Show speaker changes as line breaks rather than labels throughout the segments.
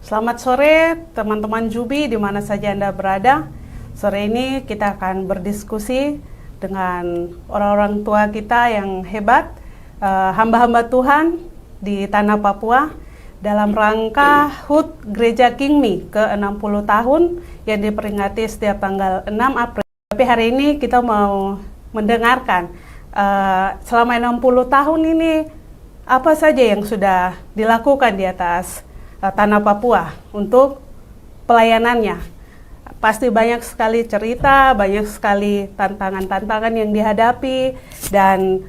Selamat sore teman-teman Jubi di mana saja Anda berada. Sore ini kita akan berdiskusi dengan orang-orang tua kita yang hebat, hamba-hamba Tuhan di tanah Papua dalam rangka HUT Gereja Kingmi ke-60 tahun yang diperingati setiap tanggal 6 April. Tapi hari ini kita mau mendengarkan selama 60 tahun ini apa saja yang sudah dilakukan di atas tanah Papua untuk pelayanannya. Pasti banyak sekali cerita, banyak sekali tantangan-tantangan yang dihadapi, dan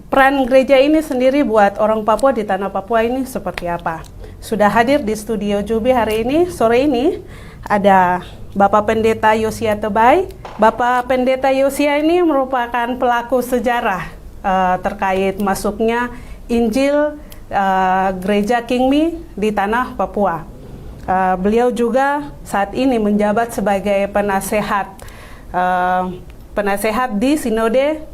peran gereja ini sendiri buat orang Papua di tanah Papua ini seperti apa. Sudah hadir di studio Jubi hari ini, sore ini, ada Bapak Pendeta Yosia Tebai. Bapak Pendeta Yosia ini merupakan pelaku sejarah terkait masuknya Injil Gereja Kingmi di tanah Papua. Beliau juga saat ini menjabat sebagai penasehat di Sinode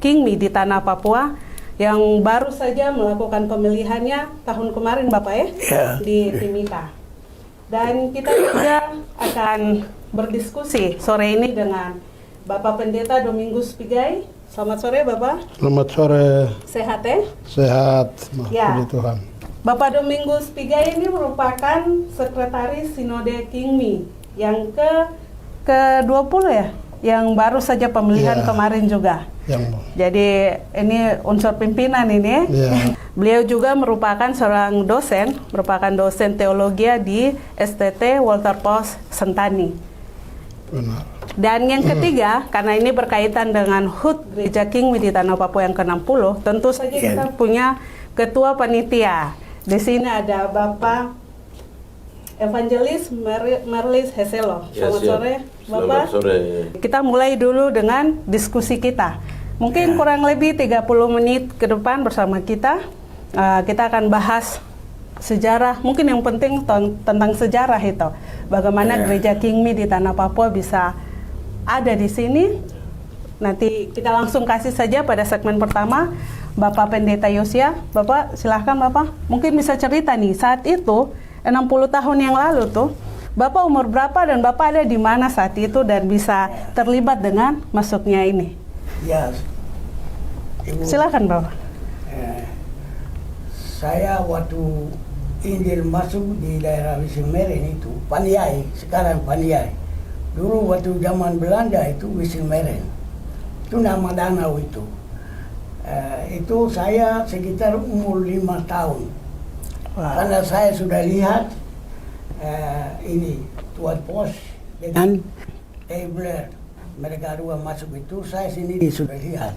Kingmi di tanah Papua yang baru saja melakukan pemilihannya tahun kemarin, Bapak di Timika. Dan kita juga akan berdiskusi sore ini dengan Bapak Pendeta Domingus Pigai. Selamat sore, Bapak.
Selamat sore.
Sehat ya?
Sehat,
ya.
Puji Tuhan.
Bapak Domingus Pigai ini merupakan sekretaris Sinode Kingmi yang ke-20 ya? Yang baru saja pemilihan kemarin juga. Jadi ini unsur pimpinan ini. Beliau juga merupakan seorang dosen, teologi di STT Walter Post Sentani.
Benar.
Dan yang ketiga, karena ini berkaitan dengan HUT Gereja Kingmi di tanah Papua yang ke-60, tentu saja kita punya ketua panitia. Di sini ada Bapak Evangelis Marlis Heselo. Selamat sore, Bapak.
Selamat sore.
Kita mulai dulu dengan diskusi kita. Mungkin kurang lebih 30 menit ke depan bersama kita. Kita akan bahas sejarah, mungkin yang penting tentang sejarah itu. Bagaimana Gereja Kingmi di tanah Papua bisa ada di sini. Nanti kita langsung kasih saja pada segmen pertama Bapak Pendeta Yosia. Bapak silahkan, Bapak. Mungkin bisa cerita nih, saat itu 60 tahun yang lalu tuh Bapak umur berapa dan Bapak ada di mana saat itu dan bisa terlibat dengan masuknya ini?
Ya, Ibu,
silakan, Bapak.
Saya waktu Injil masuk di daerah Wismeren itu, Paniai, sekarang Paniai. Dulu waktu zaman Belanda itu Wismeren, itu nama danau itu. Itu saya sekitar umur 5 tahun. Karena saya sudah lihat ini Tuan Pos dengan Ebler, mereka dua masuk itu, saya sendiri sudah lihat.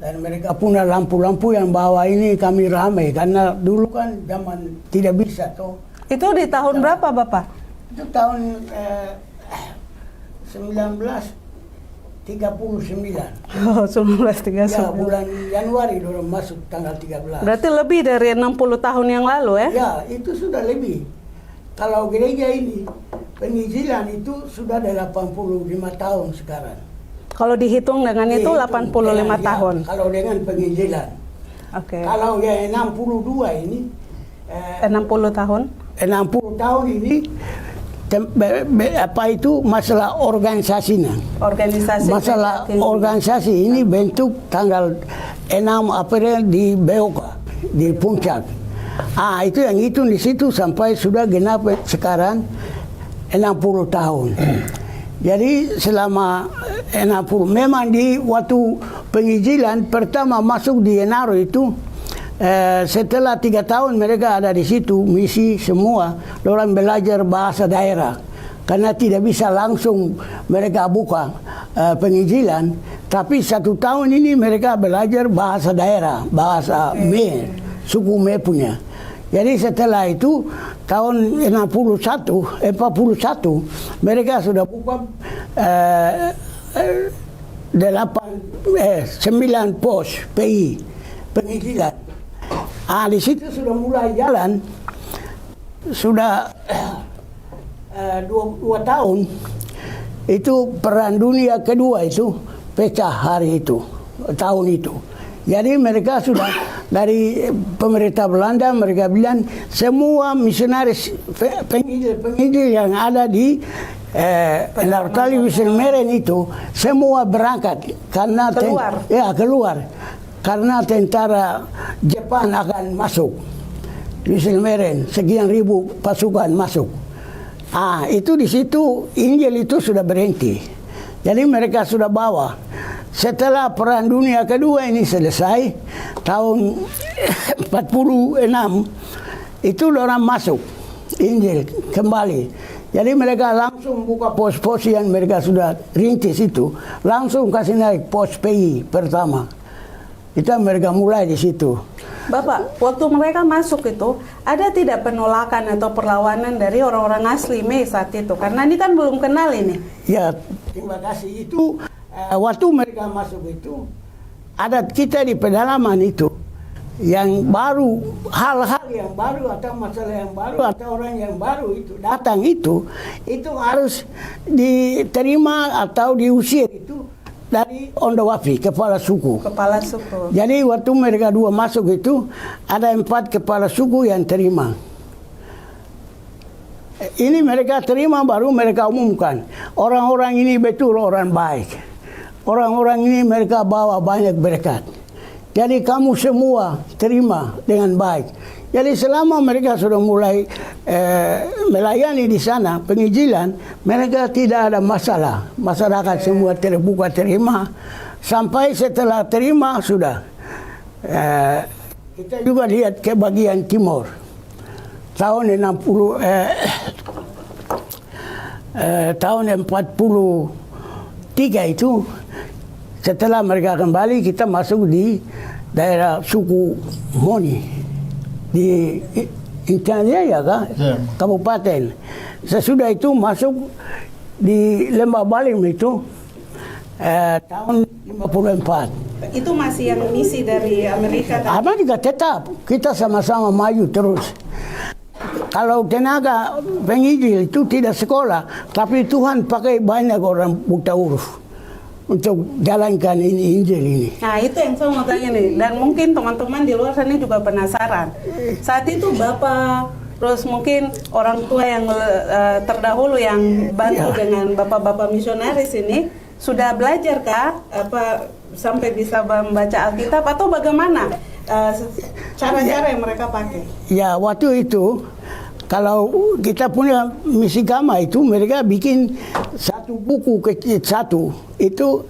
Dan mereka punya lampu-lampu yang bawa ini kami ramai, karena dulu kan zaman tidak bisa toh.
Itu di tahun berapa, Bapak?
Itu tahun 1939.
Oh, 1939.
Ya, bulan Januari dorong masuk tanggal 13.
Berarti lebih dari 60 tahun yang lalu ya?
Ya, itu sudah lebih. Kalau gereja ini, penginjilan itu sudah ada 85 tahun sekarang.
Kalau dihitung dengan itu 85 tahun.
Ya, kalau dengan penginjilan.
Oke.
Kalau ya 62 ini
60 tahun.
60 tahun ini apa itu masalah organisasinya. Masalah organisasi ini bentuk tanggal 6 April di Beoka, di Puncak. Itu yang itu di situ sampai sudah genap sekarang 60 tahun. Jadi selama 60, memang di waktu penginjilan pertama masuk di Enaro itu, setelah 3 tahun mereka ada di situ, misi semua, orang belajar bahasa daerah. Karena tidak bisa langsung mereka buka penginjilan, tapi 1 tahun ini mereka belajar bahasa daerah, bahasa Me, suku Me punya. Jadi setelah itu tahun 41 mereka sudah buka 9 pos PI penginjilan. Di situ sudah mulai jalan, sudah 2 tahun. Itu perang dunia kedua itu pecah hari itu, tahun itu. Jadi mereka sudah dari pemerintah Belanda mereka bilang semua misionaris penginjil yang ada di Australia Wisselmeren itu semua berangkat karena keluar karena tentara Jepang akan masuk Wisselmeren, sekian ribu pasukan masuk. Itu di situ Injil itu sudah berhenti. Jadi mereka sudah bawa. Setelah Perang Dunia Kedua ini selesai, tahun 46, itu orang masuk Injil kembali. Jadi mereka langsung buka pos-pos yang mereka sudah rintis itu, langsung kasih naik pos PI pertama. Itu mereka mulai di situ.
Bapak, waktu mereka masuk itu, ada tidak penolakan atau perlawanan dari orang-orang asli Mei saat itu? Karena ini kan belum kenal ini.
Ya, terima kasih. Itu waktu mereka masuk itu, ada kita di pedalaman itu, yang baru, hal-hal yang baru atau masalah yang baru atau orang yang baru itu datang itu harus diterima atau diusir itu dari Ondowafi, kepala suku.
Kepala suku.
Jadi waktu mereka dua masuk itu, ada 4 kepala suku yang terima. Ini mereka terima baru mereka umumkan. Orang-orang ini betul orang baik. Orang-orang ini mereka bawa banyak berkat. Jadi kamu semua terima dengan baik. Jadi selama mereka sudah mulai melayani di sana penginjilan, mereka tidak ada masalah. Masyarakat semua terbuka terima. Sampai setelah terima sudah. Kita juga lihat ke bagian timur. Tahun 43 itu, setelah mereka kembali, kita masuk di daerah suku Moni di Intan Jaya kabupaten. Sesudah itu masuk di Lembah Balim itu tahun 54.
Itu masih yang misi dari Amerika?
Amerika tetap, kita sama-sama maju terus. Kalau tenaga penginjil itu tidak sekolah, tapi Tuhan pakai banyak orang buta huruf untuk jalankan ini Injil ini.
Nah, itu yang saya mau tanya nih. Dan mungkin teman-teman di luar sana juga penasaran. Saat itu Bapak, terus mungkin orang tua yang terdahulu yang bantu dengan Bapak-Bapak misionaris ini, sudah belajar kah? Sampai bisa membaca Alkitab atau bagaimana cara-cara yang mereka pakai? Ya,
waktu itu kalau kita punya misi Gama itu mereka bikin satu buku kecil itu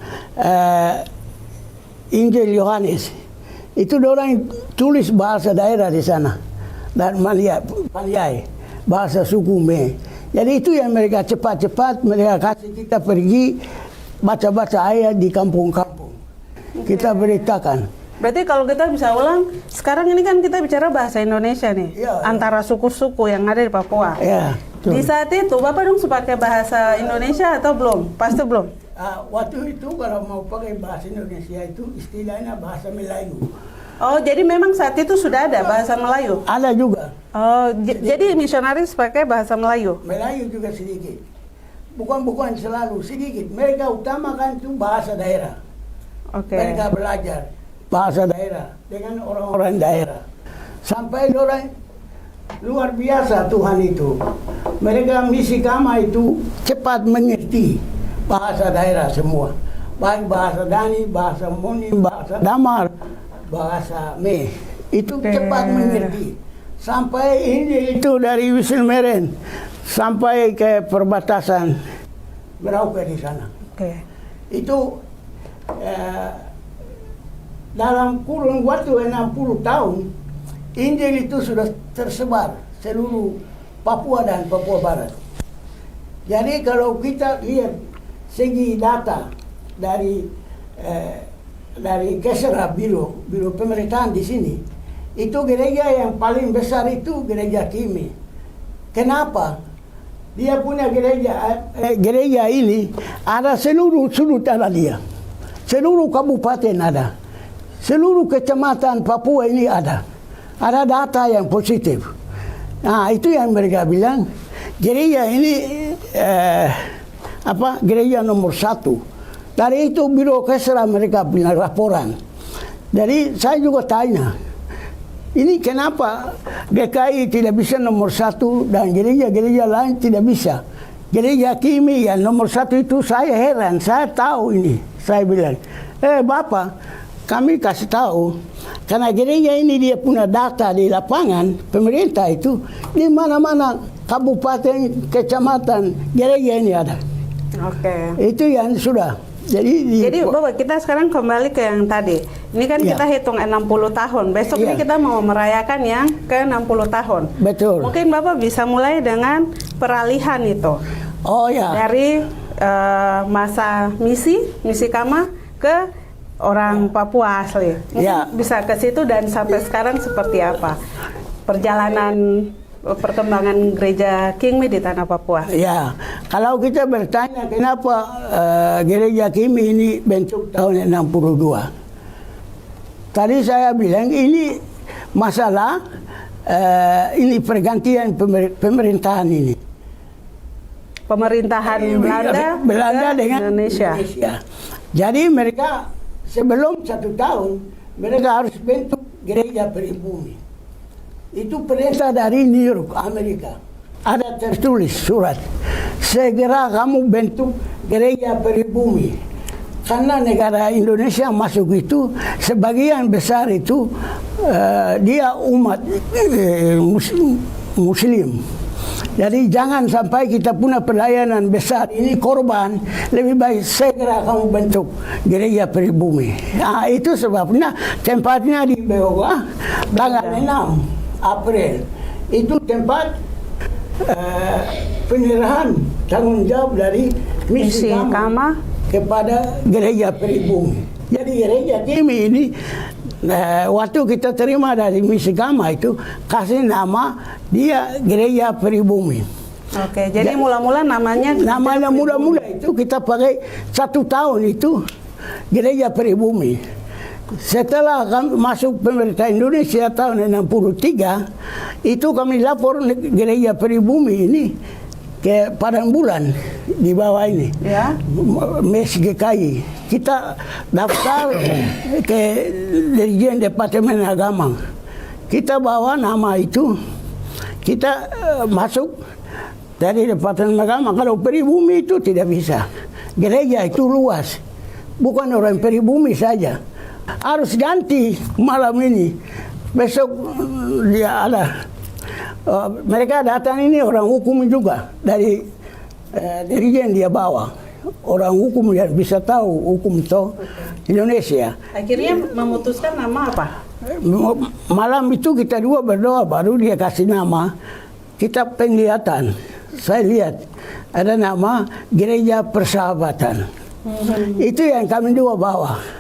Injil Yohanes. Itu orang tulis bahasa daerah di sana dan Maliai, bahasa suku Me. Jadi itu yang mereka cepat-cepat mereka kasih kita pergi baca-baca ayat di kampung-kampung. Kita beritakan.
Berarti kalau kita bisa ulang, sekarang ini kan kita bicara bahasa Indonesia nih, antara suku-suku yang ada di Papua. Di saat itu, Bapak dong pakai bahasa Indonesia atau belum? Pasti belum?
Waktu itu kalau mau pakai bahasa Indonesia itu istilahnya bahasa Melayu.
Oh, jadi memang saat itu sudah ada bahasa Melayu?
Ada juga.
Oh, jadi misionaris pakai bahasa Melayu?
Melayu juga sedikit. Bukan selalu, sedikit. Mereka utamakan itu bahasa daerah. Mereka belajar bahasa daerah dengan orang-orang daerah. Sampai orang luar biasa Tuhan itu. Mereka misi Gama itu cepat mengerti bahasa daerah semua. Baik bahasa Dani, bahasa Moni, bahasa Damar, bahasa Me. Itu cepat mengerti. Sampai Injil itu dari Wisselmeren sampai ke perbatasan Merauke di sana. Itu dalam kurun waktu 60 tahun, Injil itu sudah tersebar seluruh Papua dan Papua Barat. Jadi kalau kita lihat segi data dari Kesera Biro pemerintahan di sini, itu gereja yang paling besar itu gereja Kimi. Kenapa? Dia punya gereja ini ada seluruh sudut ada dia, seluruh kabupaten ada. Seluruh kecamatan Papua ini ada data yang positif. Nah, itu yang mereka bilang gereja ini gereja nomor 1. Dari itu Biro Kesera mereka punya laporan. Jadi saya juga tanya, ini kenapa GKI tidak bisa nomor 1 dan gereja-gereja lain tidak bisa? Gereja Kimi yang nomor 1 itu saya heran, saya tahu ini. Saya bilang, Bapak, kami kasih tahu, karena gereja ini dia punya data di lapangan, pemerintah itu, di mana-mana kabupaten, kecamatan, gereja ini ada.
Oke.
Itu yang sudah. Jadi
Bapak, kita sekarang kembali ke yang tadi. Ini kan kita hitung 60 tahun. Besok ini kita mau merayakan yang ke 60 tahun.
Betul.
Mungkin Bapak bisa mulai dengan peralihan itu.
Oh ya.
Dari masa misi Kama ke orang Papua asli. Mungkin bisa ke situ dan sampai sekarang seperti apa perjalanan perkembangan gereja Kingmi di tanah Papua.
Ya, kalau kita bertanya kenapa gereja Kingmi ini bentuk tahun 62. Tadi saya bilang ini masalah ini pergantian pemerintahan ini.
Pemerintahan Belanda dengan Indonesia.
Jadi mereka sebelum 1 tahun mereka harus bentuk gereja pribumi. Itu perintah dari New York, Amerika. Ada tertulis surat, segera kamu bentuk gereja pribumi. Karena negara Indonesia masuk itu, sebagian besar itu dia umat Muslim. Jadi jangan sampai kita punya pelayanan besar ini korban, lebih baik segera kamu bentuk gereja pribumi. Nah, itu sebabnya tempatnya di Beoga, tanggal 6 April. Itu tempat penyerahan tanggung jawab dari misi Kama kepada gereja pribumi. Jadi gereja Kimi ini waktu kita terima dari misi Kama itu kasih nama dia gereja pribumi.
Oke, jadi mula-mula namanya
mula-mula itu kita pakai 1 tahun itu gereja pribumi. Setelah kami masuk pemerintah Indonesia tahun 63, itu kami lapor gereja pribumi ini ke Padang Bulan di bawah ini, MES GKI. Kita daftar ke Dirjen Departemen Agama. Kita bawa nama itu, kita masuk dari Departemen Agama. Kalau pribumi itu tidak bisa. Gereja itu luas, bukan orang pribumi saja. Harus ganti malam ini. Besok dia ada. Mereka datang ini orang hukum juga dari Dirjen dia bawa. Orang hukum yang bisa tahu hukum itu Indonesia.
Akhirnya memutuskan nama apa?
Malam itu kita dua berdoa, baru dia kasih nama. Kita penglihatan. Saya lihat ada nama Gereja Persahabatan. Itu yang kami dua bawa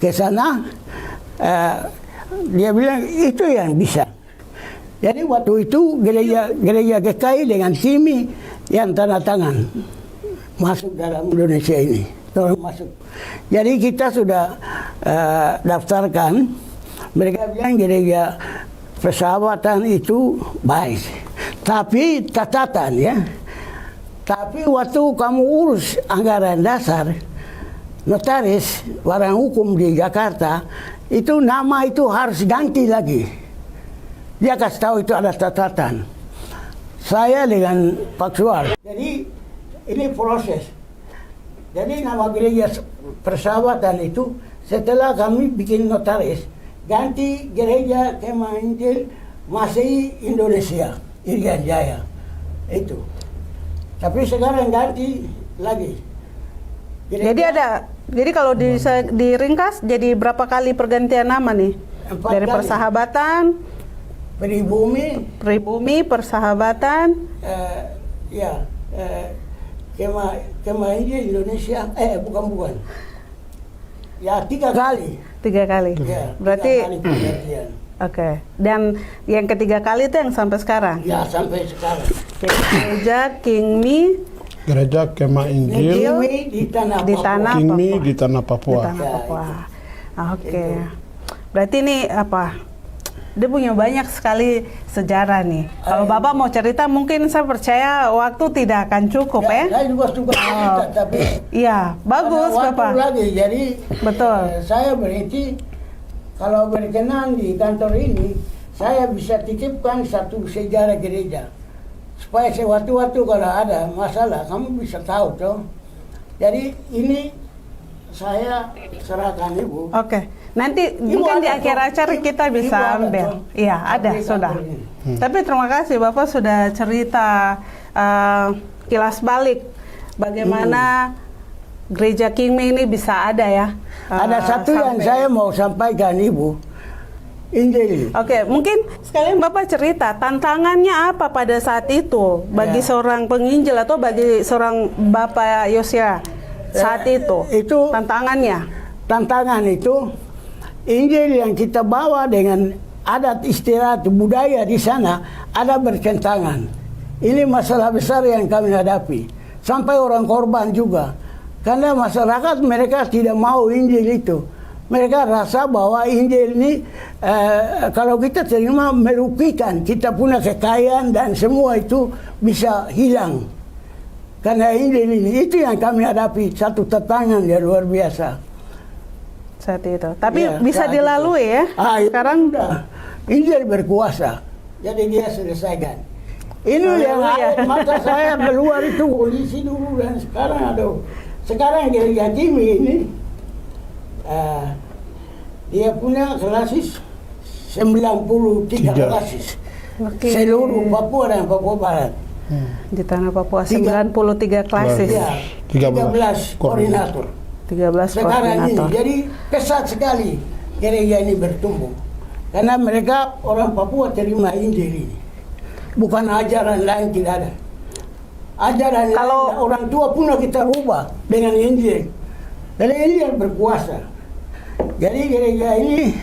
ke sana. Dia bilang itu yang bisa. Jadi waktu itu gereja GKI dengan Kimi yang tanda tangan masuk dalam Indonesia ini. Masuk. Jadi kita sudah daftarkan. Mereka bilang gereja Persahabatan itu baik, tapi catatan ya. Tapi waktu kamu urus anggaran dasar, notaris, orang hukum di Jakarta, itu nama itu harus ganti lagi. Dia kasih tahu itu ada catatan. Saya dengan Pak Suar. Jadi ini proses. Jadi nama gereja Persahabatan itu setelah kami bikin notaris, ganti gereja Kemah Injil Masehi Indonesia, Irian Jaya. Itu. Tapi sekarang ganti lagi.
Jadi kalau diringkas jadi berapa kali pergantian nama nih?
4
Dari
kali.
Persahabatan, Pribumi, Persahabatan,
Kemah Injil Indonesia, bukan. Ya 3 kali.
3 kali.
Ya,
Berarti
3 kali pergantian.
Oke. Dan yang ketiga kali itu yang sampai sekarang.
Ya sampai sekarang.
Gereja Kingmi,
Gereja Kemah Injil
Kingmi di tanah Papua.
Kingmi di tanah Papua.
Di tanah Papua. Oke. Berarti ini apa? Dia punya banyak sekali sejarah nih. Kalau Bapak mau cerita, mungkin saya percaya waktu tidak akan cukup ya.
Saya juga suka cerita, tapi
iya, bagus
ada waktu
Bapak.
lagi, jadi
Betul.
saya berhenti kalau berkenan di kantor ini, saya bisa titipkan satu sejarah gereja. Supaya sewaktu-waktu kalau ada masalah, kamu bisa tahu toh. Jadi ini saya serahkan Ibu.
Oke. Nanti
Ibu
mungkin di
ada
akhir
toh?
acara kita
Ibu
bisa
ada
ambil.
toh?
Iya, ada
Di
sudah.
kantor ini.
Tapi terima kasih Bapak sudah cerita kilas balik bagaimana gereja Kingmi ini bisa ada ya.
Ada satu yang
sampai-
saya mau sampaikan Ibu. Injil.
Oke, mungkin sekalian Bapak cerita tantangannya apa pada saat itu bagi
Ya.
seorang penginjil atau bagi seorang Bapak Yosia saat itu.
Itu
Tantangannya.
tantangan itu Injil yang kita bawa dengan adat istiadat budaya di sana ada bertentangan. Ini masalah besar yang kami hadapi. Sampai orang korban juga. Karena masyarakat mereka tidak mau Injil itu. Mereka rasa bahwa Injil ini kalau kita terima merugikan, kita punya kekayaan dan semua itu bisa hilang. Karena Injil ini, itu yang kami hadapi, satu tantangan yang luar biasa.
Saat itu. Tapi
Ya,
bisa
saat
dilalui
itu.
ya.
Itu
Sekarang
sudah. Injil berkuasa. Jadi dia selesaikan. Ini yang
Haleluya.
air mata saya keluar itu polisi dulu dan sekarang aduh. Sekarang gereja Kingmi ini dia punya klasis 93
Tiga.
klasis.
Oke.
Seluruh Papua dan Papua Barat.
Di tanah Papua
Tiga.
93 klasis,
Ya, 13 koordinator.
13
Sekarang ini,
koordinator.
jadi pesat sekali gereja ini bertumbuh. Karena mereka orang Papua terima Injil ini. Bukan ajaran lain, tidak ada. Ajaran
Kalau-
lain orang tua pun kita rubah dengan Injil. Jadi Injil berkuasa. Jadi gereja ini,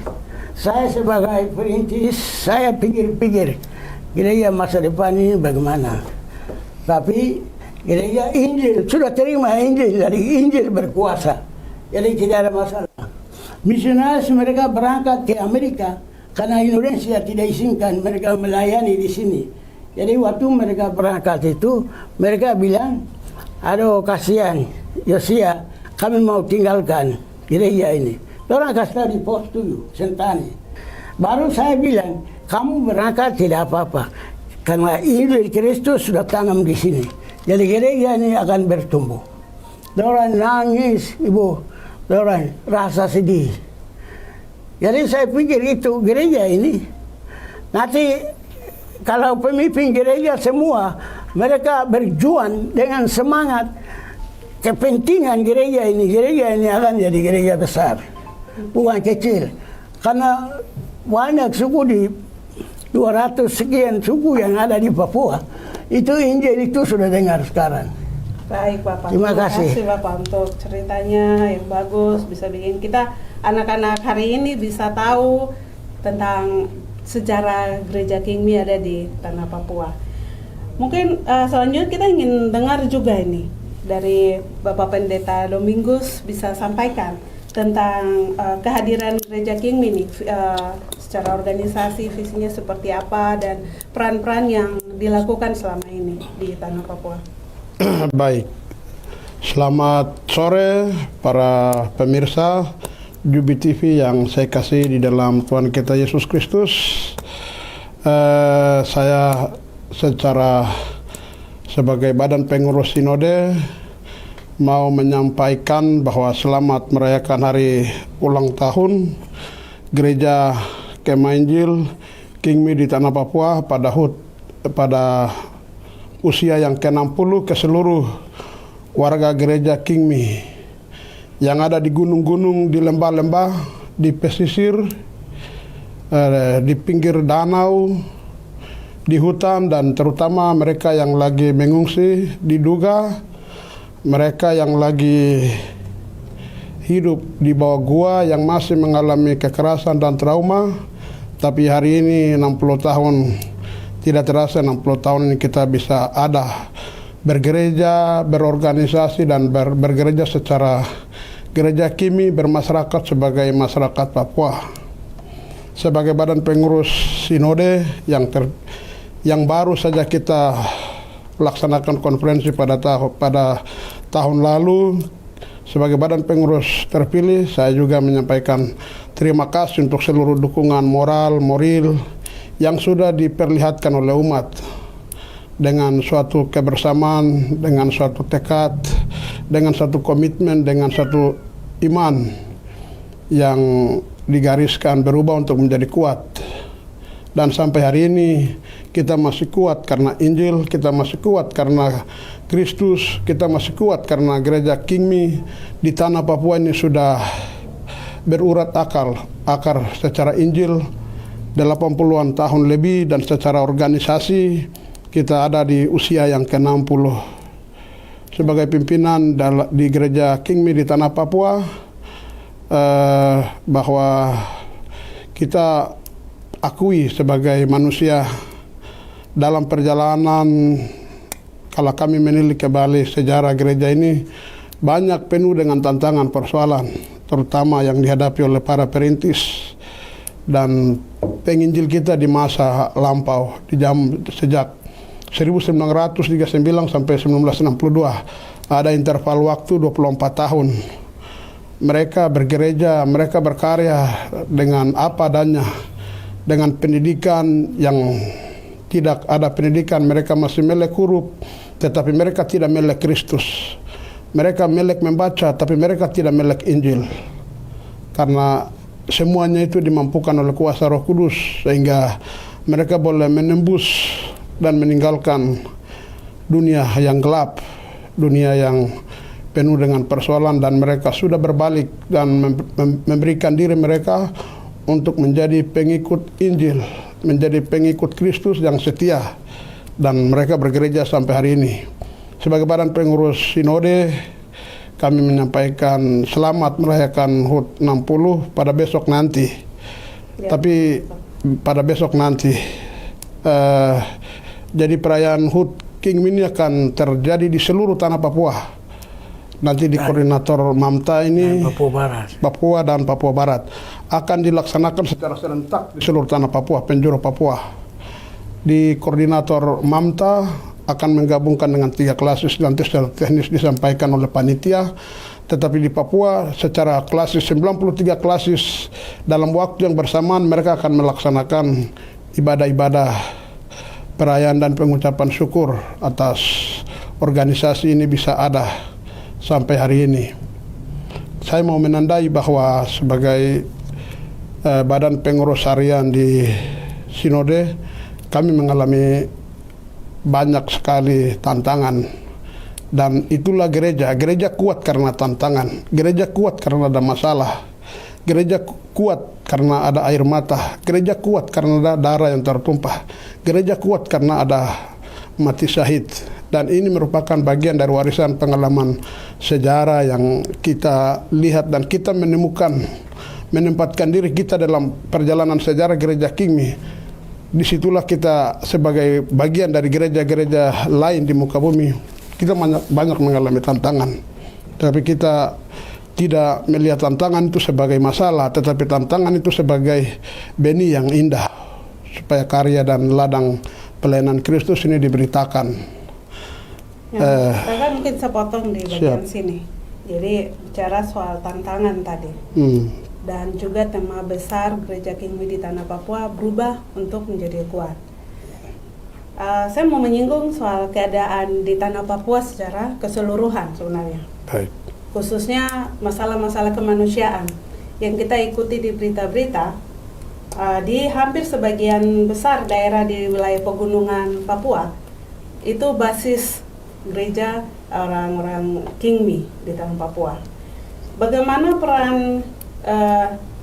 saya sebagai perintis, saya pikir-pikir gereja masa depan ini bagaimana. Tapi gereja Injil, sudah terima Injil, dari Injil berkuasa. Jadi tidak ada masalah. Misionaris mereka berangkat ke Amerika, karena Indonesia tidak izinkan mereka melayani di sini. Jadi waktu mereka berangkat itu, mereka bilang, aduh kasihan, Yosia, kami mau tinggalkan gereja ini. Orang kasih tahu di pos 7, Sentani. Baru saya bilang, kamu berangkat tidak apa-apa. Karena Injil Kristus sudah tanam di sini. Jadi gereja ini akan bertumbuh. Orang nangis, Ibu. Orang rasa sedih. Jadi saya pikir itu gereja ini. Nanti kalau pemimpin gereja semua, mereka berjuang dengan semangat kepentingan gereja ini. Gereja ini akan jadi gereja besar. Bukan kecil. Karena banyak suku di 200 sekian suku yang ada di Papua. Itu Injil itu sudah dengar sekarang.
Baik Bapak.
Terima kasih.
Bapak untuk ceritanya yang bagus, bisa bikin kita anak-anak hari ini bisa tahu tentang sejarah gereja Kingmi ada di tanah Papua. Mungkin selanjutnya kita ingin dengar juga ini dari Bapak Pendeta Domingus bisa sampaikan tentang kehadiran gereja Kingmi nih, secara organisasi, visinya seperti apa dan peran-peran yang dilakukan selama ini di tanah Papua.
Baik, selamat sore para pemirsa Jubi TV yang saya kasih di dalam Tuhan kita Yesus Kristus. Saya sebagai badan pengurus sinode mau menyampaikan bahwa selamat merayakan hari ulang tahun Gereja Kemah Injil Kingmi di tanah Papua pada usia yang ke-60 ke seluruh warga gereja Kingmi yang ada di gunung-gunung, di lembah-lembah, di pesisir, di pinggir danau, di hutan, dan terutama mereka yang lagi mengungsi di Duga, mereka yang lagi hidup di bawah gua yang masih mengalami kekerasan dan trauma. Tapi hari ini 60 tahun tidak terasa, 60 tahun ini kita bisa ada bergereja, berorganisasi dan bergereja secara gereja Kingmi bermasyarakat sebagai masyarakat Papua. Sebagai badan pengurus sinode yang baru saja kita laksanakan konferensi pada tahun lalu, Sebagai badan pengurus terpilih, saya juga menyampaikan terima kasih untuk seluruh dukungan moral, yang sudah diperlihatkan oleh umat dengan suatu kebersamaan, dengan suatu tekad, dengan satu komitmen, dengan satu iman yang digariskan berubah untuk menjadi kuat. Dan sampai hari ini kita masih kuat karena Injil, kita masih kuat karena Kristus, kita masih kuat karena gereja Kingmi di tanah Papua ini sudah berurat akar secara Injil 80-an tahun lebih, dan secara organisasi kita ada di usia yang ke-60. Sebagai pimpinan di gereja Kingmi di tanah Papua, bahwa kita akui sebagai manusia dalam perjalanan, kalau kami menilik kembali sejarah gereja ini, banyak penuh dengan tantangan persoalan, terutama yang dihadapi oleh para perintis dan penginjil kita di masa lampau, sejak 1939 sampai 1962. Ada interval waktu 24 tahun. Mereka bergereja, mereka berkarya dengan apa adanya, dengan pendidikan yang tidak ada pendidikan. Mereka masih melek huruf, tetapi mereka tidak melek Kristus. Mereka melek membaca, tapi mereka tidak melek Injil. Karena semuanya itu dimampukan oleh kuasa Roh Kudus, sehingga mereka boleh menembus dan meninggalkan dunia yang gelap, dunia yang penuh dengan persoalan, dan mereka sudah berbalik dan memberikan diri mereka untuk menjadi pengikut Injil, menjadi pengikut Kristus yang setia, dan mereka bergereja sampai hari ini. Sebagai badan pengurus sinode, kami menyampaikan selamat merayakan HUT 60 pada besok nanti. Ya. Tapi pada besok nanti, jadi perayaan HUT Kingmi ini akan terjadi di seluruh tanah Papua. Nanti di koordinator MAMTA ini, Papua dan Papua Barat, akan dilaksanakan secara serentak di seluruh tanah Papua, penjuru Papua. Di koordinator MAMTA akan menggabungkan dengan 3 klasis, nanti secara teknis disampaikan oleh panitia. Tetapi di Papua secara klasis, 93 klasis, dalam waktu yang bersamaan mereka akan melaksanakan ibadah-ibadah perayaan dan pengucapan syukur atas organisasi ini bisa ada sampai hari ini. Saya mau menandai bahwa sebagai badan pengurus harian di sinode, kami mengalami banyak sekali tantangan, dan itulah gereja. Gereja kuat karena tantangan, gereja kuat karena ada masalah, gereja kuat karena ada air mata, gereja kuat karena ada darah yang tertumpah, gereja kuat karena ada mati syahid. Dan ini merupakan bagian dari warisan pengalaman sejarah yang kita lihat, dan kita menempatkan diri kita dalam perjalanan sejarah gereja Kingmi. Disitulah kita sebagai bagian dari gereja-gereja lain di muka bumi, kita banyak mengalami tantangan. Tapi kita tidak melihat tantangan itu sebagai masalah, tetapi tantangan itu sebagai benih yang indah, supaya karya dan ladang pelayanan Kristus ini diberitakan.
Saya mungkin sepotong di bagian sini. Jadi bicara soal tantangan tadi. Dan juga tema besar gereja Kingmi di tanah Papua berubah untuk menjadi kuat. Saya mau menyinggung soal keadaan di tanah Papua secara keseluruhan sebenarnya.
Baik.
Khususnya masalah-masalah kemanusiaan yang kita ikuti di berita-berita di hampir sebagian besar daerah di wilayah pegunungan Papua itu basis gereja orang-orang Kingmi di tanah Papua. Bagaimana peran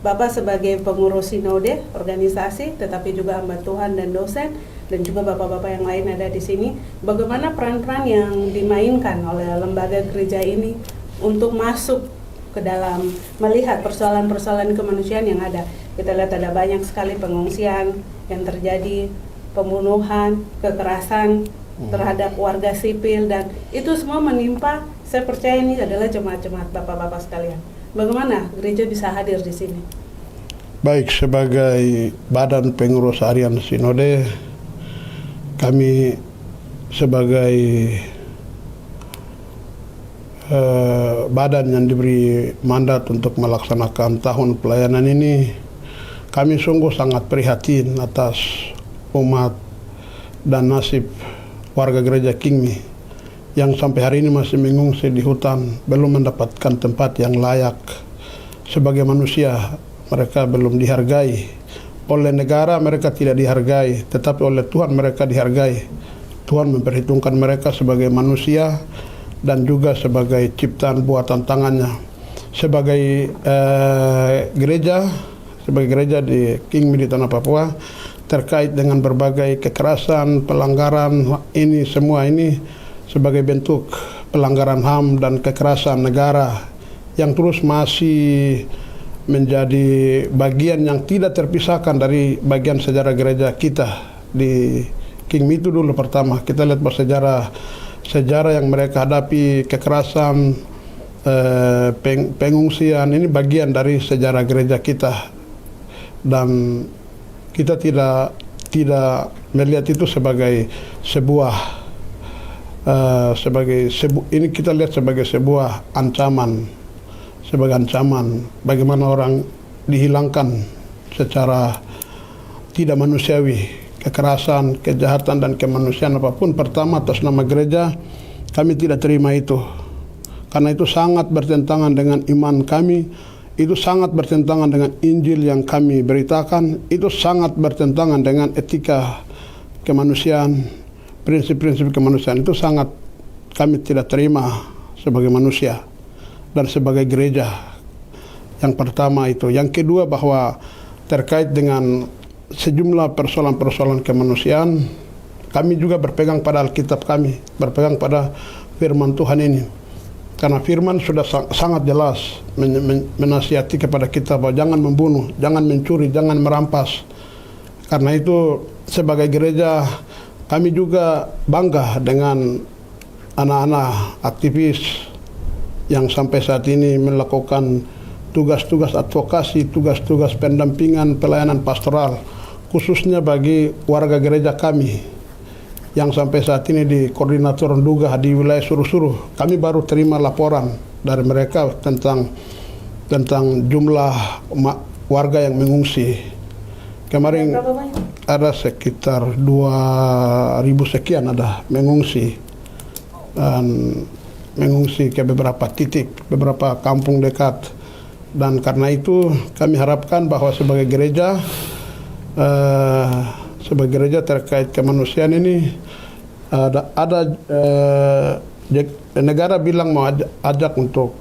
Bapak sebagai pengurus sinode, organisasi, tetapi juga hamba Tuhan dan dosen, dan juga bapak-bapak yang lain ada di sini, bagaimana peran-peran yang dimainkan oleh lembaga gereja ini untuk masuk ke dalam melihat persoalan-persoalan kemanusiaan yang ada. Kita lihat ada banyak sekali pengungsian yang terjadi, pembunuhan, kekerasan terhadap warga sipil, dan itu semua menimpa, saya percaya ini adalah jemaat-jemaat bapak-bapak sekalian. Bagaimana gereja bisa hadir di sini?
Baik, sebagai badan pengurus harian sinode, kami sebagai badan yang diberi mandat untuk melaksanakan tahun pelayanan ini, kami sungguh sangat prihatin atas umat dan nasib warga gereja Kingmi yang sampai hari ini masih mengungsi di hutan, belum mendapatkan tempat yang layak. Sebagai manusia, mereka belum dihargai. Oleh negara mereka tidak dihargai, tetapi oleh Tuhan mereka dihargai. Tuhan memperhitungkan mereka sebagai manusia dan juga sebagai ciptaan buatan tangannya. Sebagai gereja di Kingmi di Tanah Papua, terkait dengan berbagai kekerasan, pelanggaran ini, semua ini sebagai bentuk pelanggaran HAM dan kekerasan negara yang terus masih menjadi bagian yang tidak terpisahkan dari bagian sejarah gereja kita di Kingmi. Itu dulu pertama kita lihat bahwa sejarah yang mereka hadapi, kekerasan, pengungsian, ini bagian dari sejarah gereja kita, dan kita tidak melihat itu sebagai ini kita lihat sebagai sebuah ancaman, bagaimana orang dihilangkan secara tidak manusiawi, kekerasan, kejahatan dan kemanusiaan apapun. Pertama, atas nama gereja kami tidak terima itu, karena itu sangat bertentangan dengan iman kami, itu sangat bertentangan dengan Injil yang kami beritakan, itu sangat bertentangan dengan etika kemanusiaan, prinsip-prinsip kemanusiaan. Itu sangat kami tidak terima sebagai manusia dan sebagai gereja. Yang pertama itu. Yang kedua, bahwa terkait dengan sejumlah persoalan-persoalan kemanusiaan, kami juga berpegang pada Alkitab kami, berpegang pada firman Tuhan ini. Karena firman sudah sangat jelas menasihati kepada kita bahwa jangan membunuh, jangan mencuri, jangan merampas. Karena itu sebagai gereja kami juga bangga dengan anak-anak aktivis yang sampai saat ini melakukan tugas-tugas advokasi, tugas-tugas pendampingan pelayanan pastoral, khususnya bagi warga gereja kami yang sampai saat ini di koordinator Nduga di wilayah Suruh-Suruh. Kami baru terima laporan dari mereka tentang jumlah warga yang mengungsi. Kemarin ada sekitar 2.000 sekian ada mengungsi, dan mengungsi ke beberapa titik, beberapa kampung dekat. Dan karena itu kami harapkan bahwa sebagai gereja terkait kemanusiaan ini negara bilang mau ajak untuk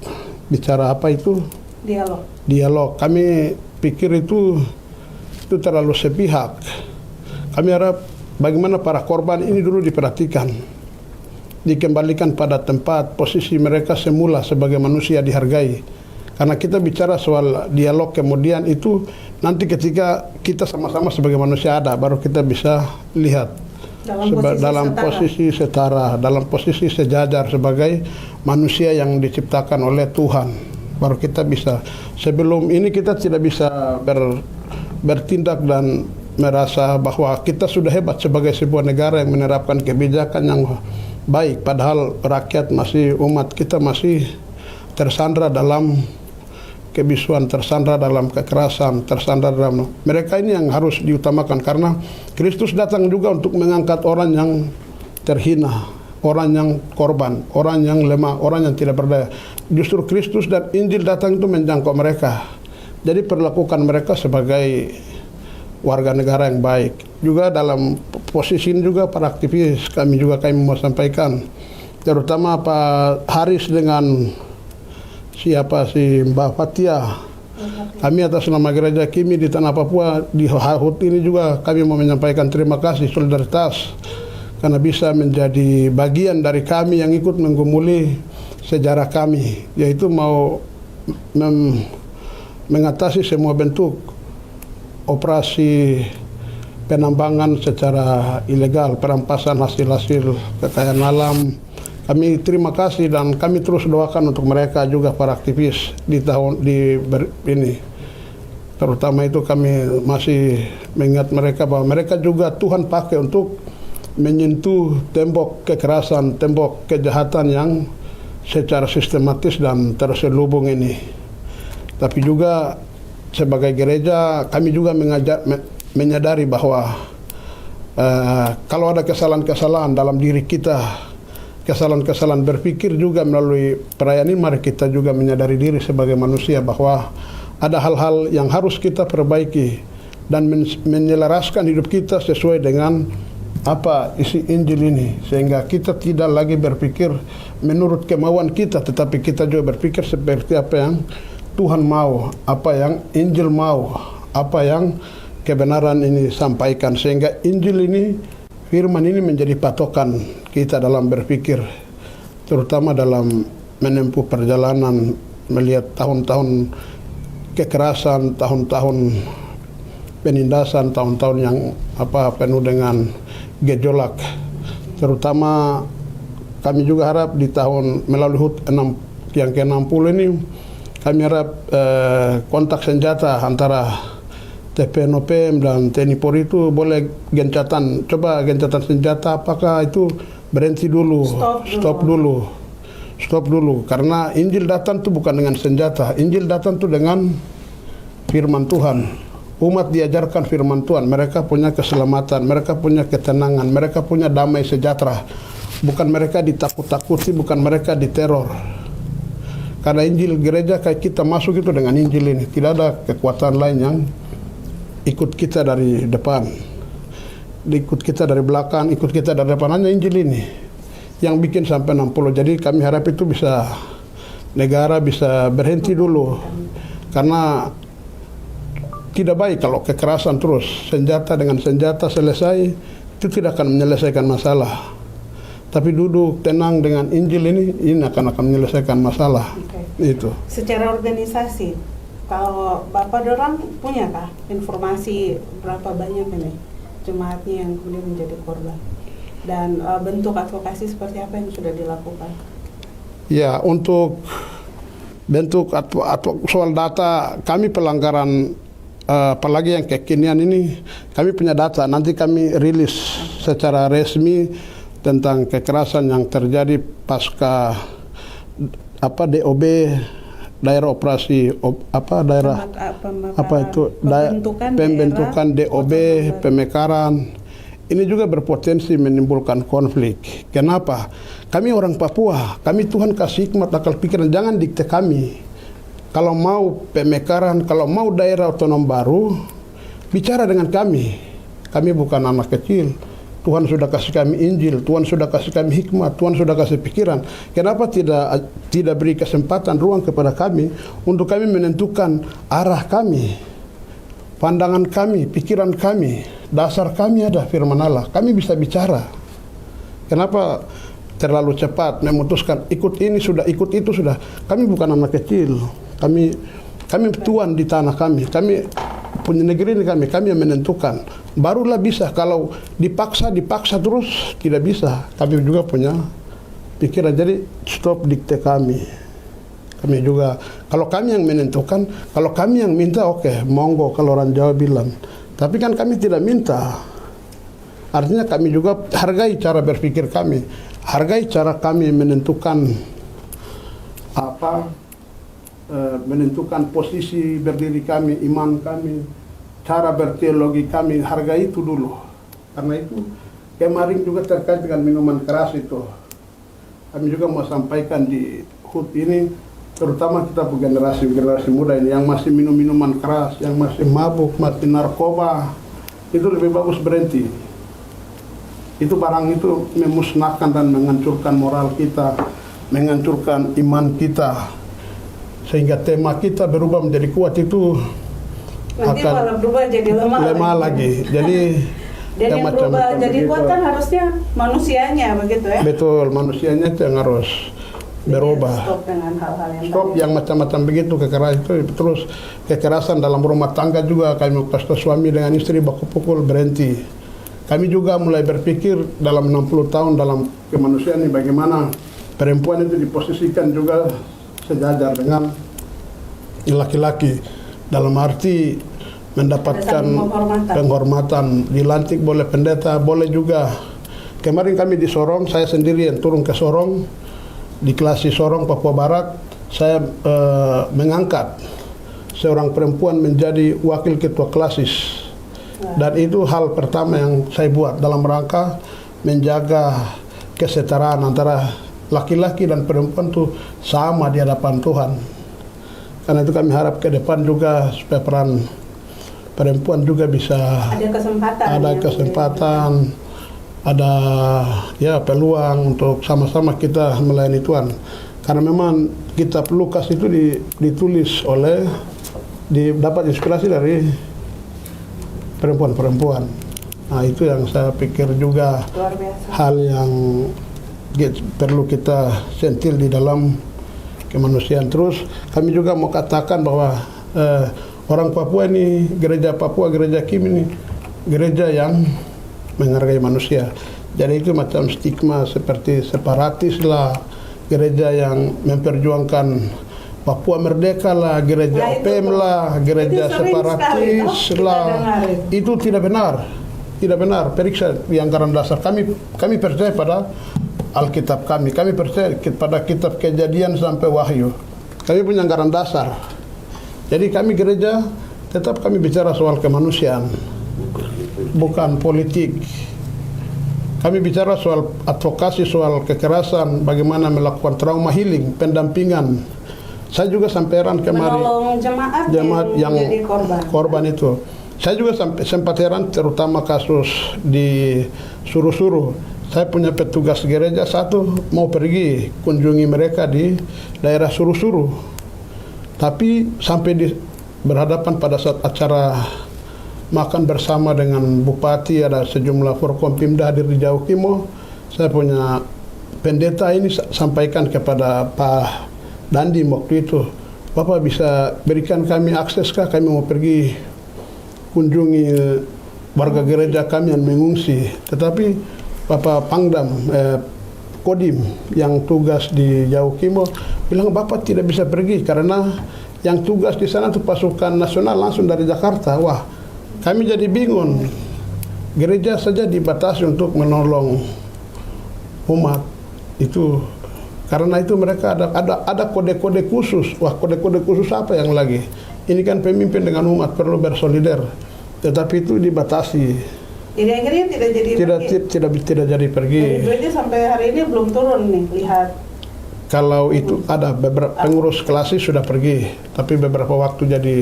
bicara apa itu? Dialog. Kami pikir itu terlalu sepihak. Kami harap bagaimana para korban ini dulu diperhatikan, dikembalikan pada tempat posisi mereka semula sebagai manusia, dihargai. Karena kita bicara soal dialog, kemudian itu nanti ketika kita sama-sama sebagai manusia ada, baru kita bisa lihat dalam posisi setara, dalam posisi sejajar sebagai manusia yang diciptakan oleh Tuhan. Baru kita bisa. Sebelum ini kita tidak bisa bertindak dan merasa bahwa kita sudah hebat sebagai sebuah negara yang menerapkan kebijakan yang baik, padahal rakyat masih, umat kita masih tersandra dalam kebisuan, tersandra dalam kekerasan, tersandra dalam mereka. Ini yang harus diutamakan, karena Kristus datang juga untuk mengangkat orang yang terhina, orang yang korban, orang yang lemah, orang yang tidak berdaya. Justru Kristus dan Injil datang itu menjangkau mereka. Jadi perlakukan mereka sebagai warga negara yang baik. Juga dalam posisi ini juga para aktivis kami mau sampaikan, terutama Pak Haris dengan siapa si Mbak Fatia. Kami atas nama gereja Kingmi di Tanah Papua di HUT ini juga kami mau menyampaikan terima kasih, solidaritas, karena bisa menjadi bagian dari kami yang ikut menggumuli sejarah kami, yaitu mau mengatasi semua bentuk operasi penambangan secara ilegal, perampasan hasil-hasil kekayaan alam. Kami terima kasih dan kami terus doakan untuk mereka juga, para aktivis di ini. Terutama itu kami masih mengingat mereka bahwa mereka juga Tuhan pakai untuk menyentuh tembok kekerasan, tembok kejahatan yang secara sistematis dan terselubung ini. Tapi juga sebagai gereja kami juga menyadari bahwa kalau ada kesalahan-kesalahan dalam diri kita, kesalahan-kesalahan berpikir juga melalui perayaan ini, mari kita juga menyadari diri sebagai manusia bahwa ada hal-hal yang harus kita perbaiki dan menyelaraskan hidup kita sesuai dengan apa isi Injil ini, sehingga kita tidak lagi berpikir menurut kemauan kita, tetapi kita juga berpikir seperti apa yang Tuhan mau, apa yang Injil mau, apa yang kebenaran ini sampaikan, sehingga Injil ini, firman ini menjadi patokan kita dalam berpikir, terutama dalam menempuh perjalanan melihat tahun-tahun kekerasan, tahun-tahun penindasan, tahun-tahun yang penuh dengan gejolak. Terutama kami juga harap di tahun melalui HUT yang ke-60 ini, kami harap kontak senjata antara TPNOPM dan TNI Polri itu boleh gencatan senjata, apakah itu berhenti dulu, stop dulu, karena Injil datang itu bukan dengan senjata, Injil datang itu dengan firman Tuhan. Umat diajarkan firman Tuhan, mereka punya keselamatan, mereka punya ketenangan, mereka punya damai sejahtera. Bukan mereka ditakut-takuti, bukan mereka diteror. Karena Injil gereja kayak kita masuk itu dengan Injil ini, tidak ada kekuatan lain yang ikut kita dari depan, ikut kita dari belakang, ikut kita dari depan, hanya Injil ini yang bikin sampai 60. Jadi kami harap itu bisa, negara bisa berhenti dulu, karena tidak baik kalau kekerasan terus, senjata dengan senjata selesai, itu tidak akan menyelesaikan masalah. Tapi duduk tenang dengan Injil ini akan menyelesaikan masalah. Itu.
Secara organisasi, kalau Bapak dorang punya kah informasi berapa banyak ini jemaatnya yang kemudian menjadi korban? Dan bentuk advokasi seperti apa yang sudah dilakukan?
Ya, untuk bentuk soal data, kami pelanggaran apalagi yang kekinian ini, kami punya data, nanti kami rilis secara resmi tentang kekerasan yang terjadi pasca DOB, daerah operasi pembentukan DOB, pemekaran. Ini juga berpotensi menimbulkan konflik. Kenapa? Kami orang Papua, kami Tuhan kasih hikmat akal pikiran, jangan dikte kami. Kalau mau pemekaran, kalau mau daerah otonom baru, bicara dengan kami. Kami bukan anak kecil. Tuhan sudah kasih kami Injil, Tuhan sudah kasih kami hikmat, Tuhan sudah kasih pikiran. Kenapa tidak beri kesempatan, ruang kepada kami untuk kami menentukan arah kami, pandangan kami, pikiran kami, dasar kami ada firman Allah. Kami bisa bicara. Kenapa terlalu cepat memutuskan ikut ini sudah, ikut itu sudah? Kami bukan anak kecil. Kami tuan di tanah kami punya negeri ini, kami yang menentukan. Barulah bisa. Kalau dipaksa terus tidak bisa. Kami juga punya pikiran. Jadi stop dikte kami. Kami juga, kalau kami yang menentukan, kalau kami yang minta, oke, monggo kalau orang Jawa bilang. Tapi kan kami tidak minta. Artinya kami juga hargai cara berpikir kami, hargai cara kami menentukan menentukan posisi berdiri kami, iman kami, cara berteologi kami, hargai itu dulu. Karena itu kemarin juga terkait dengan minuman keras itu, kami juga mau sampaikan di HUT ini, terutama kita generasi muda ini yang masih minum minuman keras, yang masih mabuk, masih narkoba, itu lebih bagus berhenti. Itu barang itu memusnahkan dan menghancurkan moral kita, menghancurkan iman kita, sehingga tema kita berubah menjadi kuat itu
nanti malah berubah jadi lemah
lagi. Jadi
dan yang berubah jadi kuat kan harusnya manusianya, begitu ya?
Betul, manusianya itu yang harus berubah.
Stop dengan hal-hal
yang macam-macam begitu, kekerasan itu terus, kekerasan dalam rumah tangga juga, kami kasih suami dengan istri baku pukul, berhenti. Kami juga mulai berpikir dalam 60 tahun dalam kemanusiaan ini, bagaimana perempuan itu diposisikan juga sejajar dengan laki-laki, dalam arti mendapatkan penghormatan, dilantik boleh pendeta, boleh juga. Kemarin kami di Sorong, saya sendiri yang turun ke Sorong, di Klasi Sorong, Papua Barat, saya mengangkat seorang perempuan menjadi wakil ketua Klasis. Dan itu hal pertama yang saya buat dalam rangka menjaga kesetaraan antara laki-laki dan perempuan itu sama di hadapan Tuhan. Karena itu kami harap ke depan juga supaya peran perempuan juga bisa ada kesempatan, ada ya peluang untuk sama-sama kita melayani Tuhan. Karena memang kitab Lukas itu ditulis oleh dapat inspirasi dari perempuan-perempuan. Nah, itu yang saya pikir juga hal yang perlu kita sentil di dalam kemanusiaan. Terus kami juga mau katakan bahwa orang Papua ini, gereja Papua, gereja Kim ini gereja yang menghargai manusia. Jadi itu macam stigma seperti separatis lah, gereja yang memperjuangkan Papua merdeka lah, gereja OPM lah, gereja separatis lah. Itu tidak benar. Tidak benar. Periksa di anggaran dasar. Kami percaya pada Alkitab kami percaya pada kitab Kejadian sampai Wahyu. Kami punya anggaran dasar. Jadi kami gereja tetap kami bicara soal kemanusiaan, bukan politik. Kami bicara soal advokasi, soal kekerasan, bagaimana melakukan trauma healing, pendampingan. Saya juga sampai heran kemarin
menolong jemaat yang menjadi
korban itu. Saya juga sempat heran terutama kasus di Suru-Suru. Saya punya petugas gereja satu mau pergi kunjungi mereka di daerah Suru-Suru. Tapi sampai berhadapan pada saat acara makan bersama dengan Bupati, ada sejumlah Forkompimda hadir di Jaukimo. Saya punya pendeta ini sampaikan kepada Pak Dandi waktu itu, Bapak bisa berikan kami akses kah, kami mau pergi kunjungi warga gereja kami yang mengungsi. Tetapi Bapak Pangdam Kodim yang tugas di Jaukimo bilang Bapak tidak bisa pergi karena yang tugas di sana itu pasukan nasional langsung dari Jakarta. Wah, kami jadi bingung. Gereja saja dibatasi untuk menolong umat itu. Karena itu mereka ada kode-kode khusus. Wah, kode-kode khusus apa yang lagi? Ini kan pemimpin dengan umat perlu bersolider. Tetapi itu dibatasi.
Jadi akhirnya tidak jadi pergi. Gereja sampai hari ini belum turun nih, lihat.
Kalau itu ada beberapa pengurus Klasis sudah pergi, tapi beberapa waktu jadi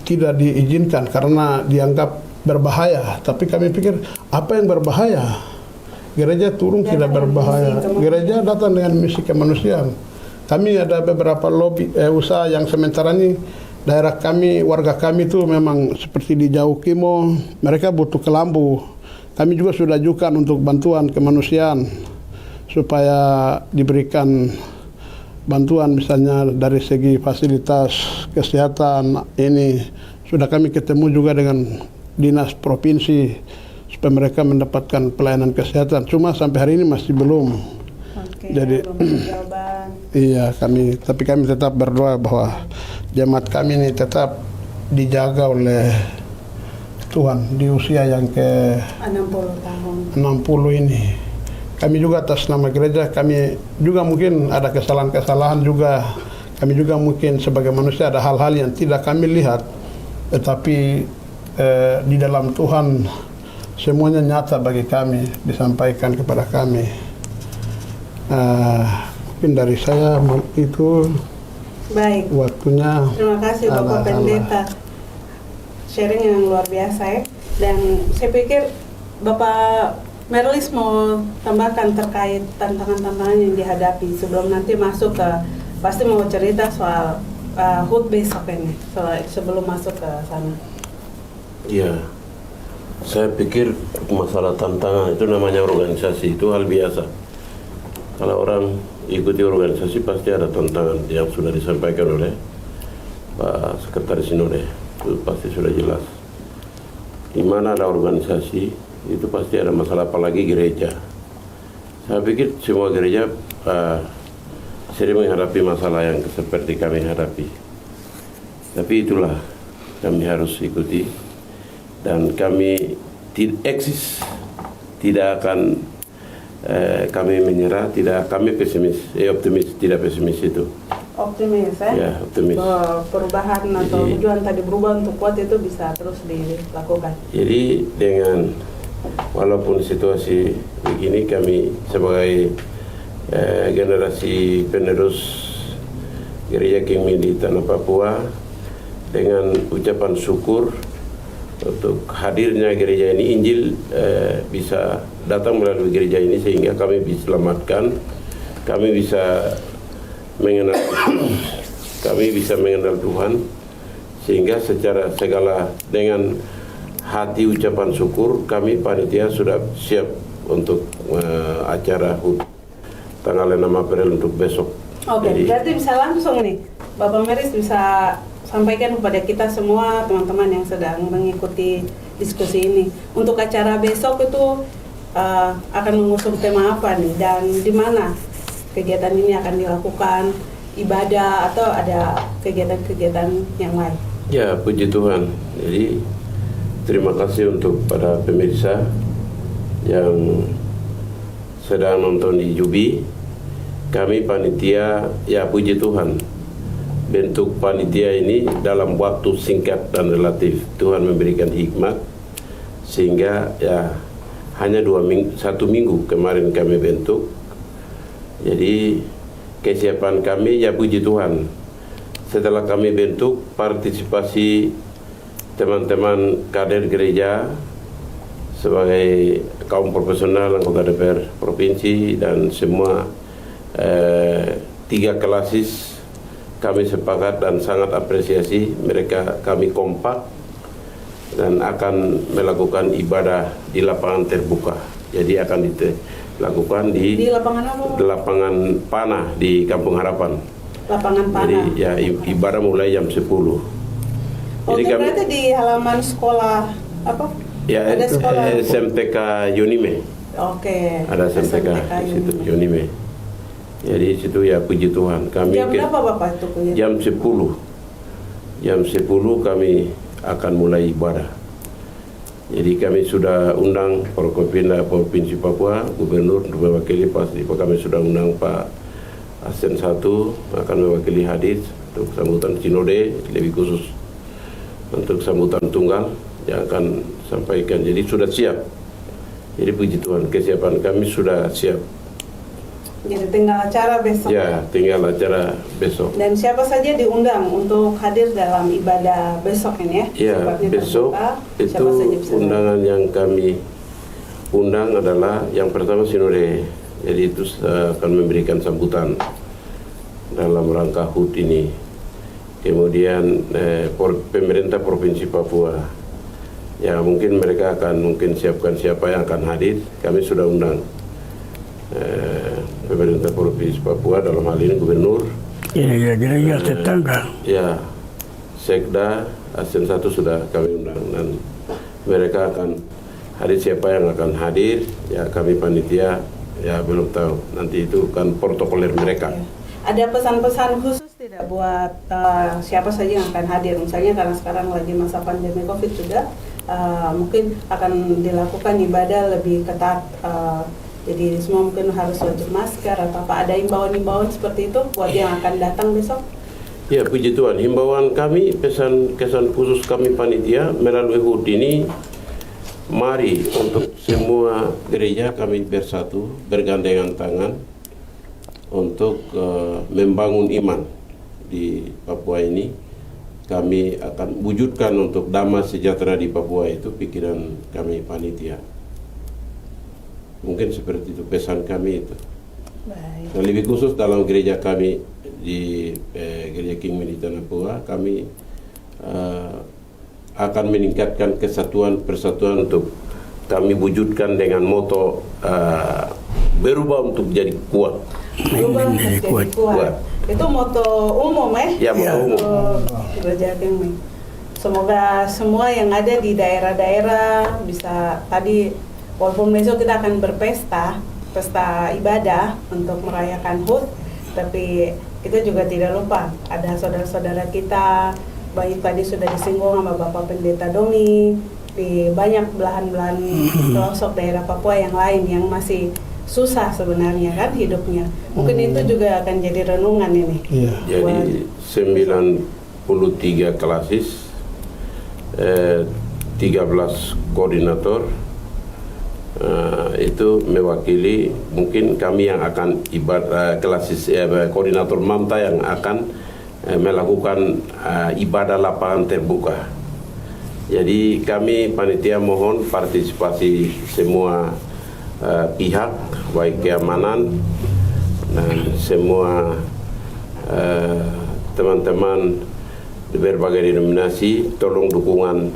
tidak diizinkan karena dianggap berbahaya. Tapi kami pikir apa yang berbahaya? Gereja turun tidak berbahaya. Gereja datang dengan misi kemanusiaan. Kami ada beberapa lobby usaha yang sementara ini daerah kami, warga kami itu memang seperti di Jaukimo, mereka butuh kelambu. Kami juga sudah ajukan untuk bantuan kemanusiaan supaya diberikan bantuan misalnya dari segi fasilitas kesehatan. Ini sudah kami ketemu juga dengan dinas provinsi supaya mereka mendapatkan pelayanan kesehatan. Cuma sampai hari ini masih belum. Jadi iya tapi kami tetap berdoa bahwa jemaat kami ini tetap dijaga oleh Tuhan di usia yang ke
60 tahun.
60 ini. Kami juga atas nama gereja, kami juga mungkin ada kesalahan-kesalahan juga. Kami juga mungkin sebagai manusia ada hal-hal yang tidak kami lihat. Tetapi di dalam Tuhan semuanya nyata bagi kami, disampaikan kepada kami. Mungkin dari saya itu.
Baik.
Waktunya.
Terima kasih Bapak Pendeta. Sharing yang luar biasa ya. Dan saya pikir Bapak Merlis mau tambahkan terkait tantangan-tantangan yang dihadapi sebelum nanti masuk ke, pasti mau cerita soal HUT besok ini, sebelum masuk ke sana.
Iya, saya pikir masalah tantangan itu namanya organisasi, itu hal biasa. Kalau orang ikuti organisasi pasti ada tantangan yang sudah disampaikan oleh Pak Sekretaris Sinode, itu pasti sudah jelas. Di mana ada organisasi, itu pasti ada masalah, apalagi gereja. Saya pikir semua gereja sering menghadapi masalah yang seperti kami hadapi. Tapi itulah kami harus ikuti, dan kami tidak akan kami menyerah, tidak, kami pesimis, optimis, tidak pesimis itu.
Optimis ya?
Ya, optimis.
Bahwa perubahan atau
Jadi,
tujuan tadi berubah untuk kuat itu bisa terus dilakukan.
Jadi dengan walaupun situasi begini, kami sebagai generasi penerus Gereja Kingmin di Tanah Papua dengan ucapan syukur untuk hadirnya gereja ini, Injil bisa datang melalui gereja ini sehingga kami bisa selamatkan, kami bisa mengenal kami bisa mengenal Tuhan, sehingga secara segala dengan hati ucapan syukur kami panitia sudah siap untuk acara HUT tanggal 6 April untuk besok.
Oke, berarti bisa langsung nih Bapak Meris bisa sampaikan kepada kita semua teman-teman yang sedang mengikuti diskusi ini, untuk acara besok itu akan mengusung tema apa nih, dan di mana kegiatan ini akan dilakukan, ibadah atau ada kegiatan-kegiatan yang lain?
Ya, puji Tuhan. Jadi terima kasih untuk para pemirsa yang sedang nonton di Jubi. Kami panitia, ya puji Tuhan, bentuk panitia ini dalam waktu singkat dan relatif Tuhan memberikan hikmat, sehingga ya hanya 1 minggu kemarin kami bentuk. Jadi kesiapan kami, ya puji Tuhan, setelah kami bentuk, partisipasi teman-teman kader gereja sebagai kaum profesional, anggota DPR provinsi dan semua 3 klasis, kami sepakat dan sangat apresiasi mereka. Kami kompak dan akan melakukan ibadah di lapangan terbuka. Jadi akan dilakukan di
lapangan apa?
Lapangan panah di Kampung Harapan.
Lapangan panah.
Jadi ya ibadah mulai jam 10.
Jadi kami berarti di halaman sekolah apa?
Ya,
ada sekolah
SMTK Yonime.
Oke.
Ada SMTK di situ Yonime. Jadi situ ya puji Tuhan. Kami
jam berapa Bapak itu?
Jam 10. Jam 10 kami akan mulai ibadah. Jadi kami sudah undang Forkopimda Provinsi Papua, Gubernur untuk mewakili, pasti kami sudah undang Pak Asen 1 akan mewakili hadir untuk sambutan sinode, lebih khusus untuk sambutan tunggal yang akan sampaikan. Jadi sudah siap. Jadi puji Tuhan, kesiapan kami sudah siap.
Jadi tinggal acara besok.
Ya, tinggal acara besok.
Dan siapa saja diundang untuk hadir dalam ibadah besok ini ya?
Ya, besok itu undangan yang kami undang adalah yang pertama sinode. Jadi itu akan memberikan sambutan dalam rangka HUT ini. Kemudian pemerintah Provinsi Papua. Ya, mungkin mereka akan siapkan siapa yang akan hadir. Kami sudah undang pemerintah Provinsi Papua, dalam hal ini Gubernur.
Gereja tetangga.
Ya, Sekda, Asen 1 sudah kami undang, dan mereka akan hadir. Siapa yang akan hadir, ya kami panitia, ya belum tahu. Nanti itu kan protokoler mereka.
Ya. Ada pesan-pesan khusus tidak buat siapa saja yang akan hadir? Misalnya karena sekarang lagi masa pandemi COVID juga, mungkin akan dilakukan ibadah lebih ketat. Jadi semua mungkin harus wajib masker atau apa. Ada himbauan-himbauan seperti itu buat yang akan datang besok?
Ya, puji Tuhan. Himbauan kami, kesan khusus kami panitia melalui HUT ini, mari untuk semua gereja kami bersatu, bergandengan tangan untuk membangun iman di Papua ini. Kami akan wujudkan untuk damai sejahtera di Papua, itu pikiran kami panitia. Mungkin seperti itu pesan kami itu.
Baik.
Dan lebih khusus dalam gereja kami di Gereja Kingmin di Tanah Papua, kami akan meningkatkan persatuan untuk kami wujudkan dengan moto berubah untuk jadi kuat.
Berubah menjadi kuat. Itu moto umum
Ya, moto umum.
Gereja Kingmin. Semoga semua yang ada di daerah-daerah bisa tadi. Walaupun besok kita akan pesta ibadah untuk merayakan HUT, tapi kita juga tidak lupa ada saudara-saudara kita, baik tadi sudah disinggung sama Bapak Pendeta Domi, di banyak belahan-belahan pelosok daerah Papua yang lain yang masih susah sebenarnya kan hidupnya. Mungkin itu juga akan jadi renungan ini.
Iya.
Jadi 93 klasis, 13 koordinator, itu mewakili mungkin kami yang akan klasis koordinator Mamta yang akan melakukan ibadah lapangan terbuka. Jadi kami panitia mohon partisipasi semua pihak, baik keamanan dan semua teman-teman di berbagai denominasi, tolong dukungan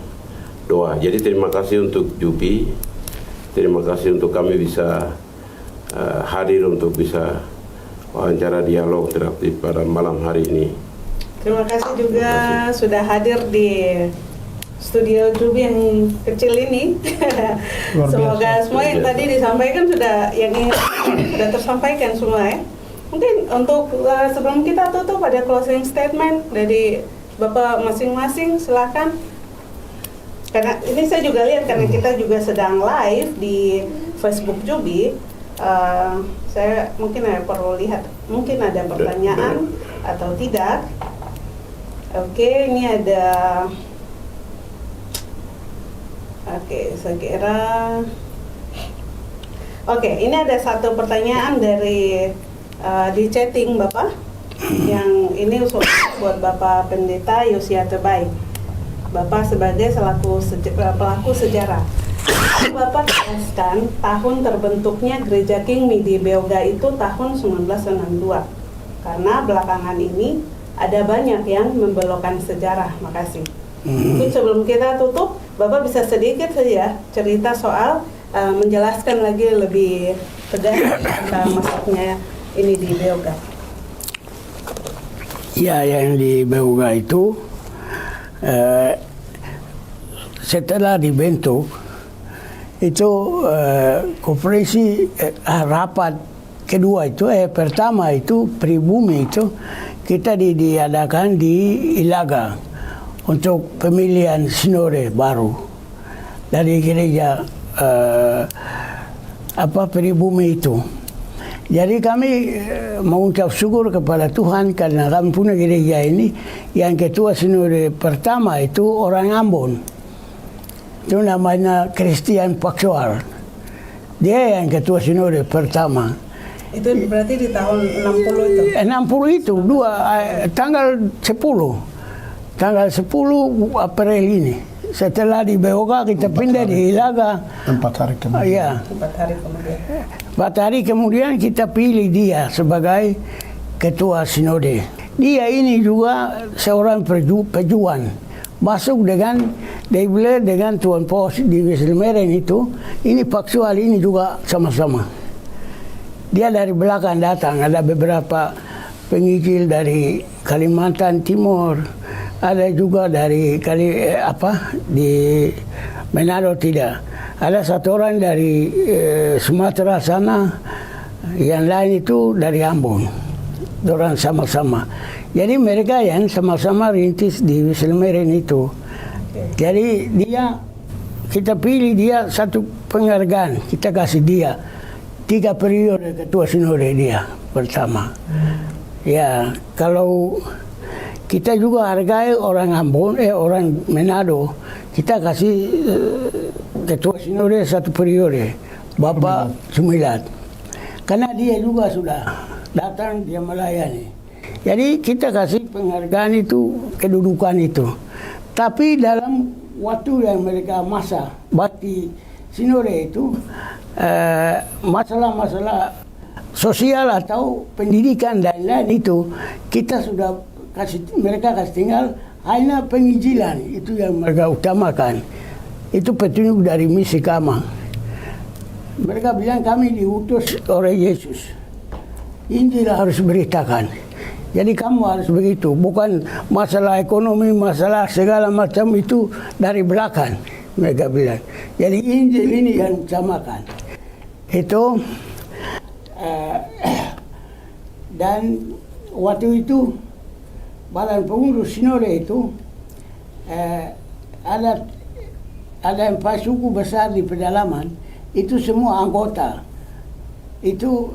doa. Jadi terima kasih untuk Jubi, terima kasih untuk kami bisa hadir untuk bisa wawancara dialog interaktif pada malam hari ini.
Terima kasih juga sudah hadir di studio Jubi yang kecil ini. Semoga semua yang tadi disampaikan sudah sudah tersampaikan semua ya. Mungkin untuk sebelum kita tutup ada closing statement dari Bapak masing-masing, silakan. Karena ini saya juga lihat karena kita juga sedang live di Facebook Jubi. Saya mungkin perlu lihat, mungkin ada pertanyaan atau tidak. Oke, ini ada. Oke, saya kira. Oke, ini ada satu pertanyaan dari di chatting Bapak. Yang ini buat Bapak Pendeta Yosia Terbaik. Bapak sebagai pelaku sejarah. Bapak jelaskan tahun terbentuknya Gereja Kingmi di Beoga itu tahun 1962. Karena belakangan ini ada banyak yang membelokkan sejarah. Makasih. Mungkin sebelum kita tutup, Bapak bisa sedikit saja cerita soal menjelaskan lagi lebih tegas tentang masuknya ini di Beoga.
Ya, yang di Beoga itu setelah dibentuk itu konferensi rapat kedua itu pertama itu pribumi itu kita diadakan di Ilaga untuk pemilihan sinode baru dari gereja pribumi itu. Jadi kami mengucap syukur kepada Tuhan karena kami punya gereja ini yang ketua sinode pertama itu orang Ambon. Itu namanya Christian Paksuar. Dia yang ketua sinode pertama.
Itu berarti di tahun 60 itu?
60 itu, tanggal 10. Tanggal 10 April ini. Setelah di Beoga kita pindah di Ilaga.
4 hari kemudian.
Ya.
4 hari kemudian.
4 hari kemudian kita pilih dia sebagai ketua sinode. Dia ini juga seorang pejuang. Masuk dengan Tuan Pos di Weselmeren itu. Ini Paksual ini juga sama-sama. Dia dari belakang datang. Ada beberapa penginjil dari Kalimantan Timur. Ada juga dari di Manado tidak. Ada satu orang dari Sumatera sana, yang lain itu dari Ambon. Orang sama-sama. Jadi mereka yang sama-sama rintis di Weselmeren itu. Jadi kita pilih dia satu penghargaan. Kita kasih dia 3 periode ketua sinode dia pertama. Ya, kalau kita juga hargai orang Ambon, orang Manado, kita kasih ketua sinode 1 periode, Bapak Sumilat. Karena dia juga sudah datang, dia melayani. Jadi kita kasih penghargaan itu, kedudukan itu. Tapi dalam waktu yang mereka masa bakti sinode itu, masalah-masalah sosial atau pendidikan dan lain itu, kita sudah mereka kasih tinggal hanya penginjilan, itu yang mereka utamakan. Itu petunjuk dari misi Kama. Mereka bilang kami diutus oleh Yesus. Injil harus beritakan. Jadi kamu harus begitu, bukan masalah ekonomi, masalah segala macam itu dari belakang. Mereka bilang. Jadi Injil ini yang utamakan. Itu dan waktu itu Badan Pengurus Sinode itu ada 4 suku besar di pedalaman, itu semua anggota. itu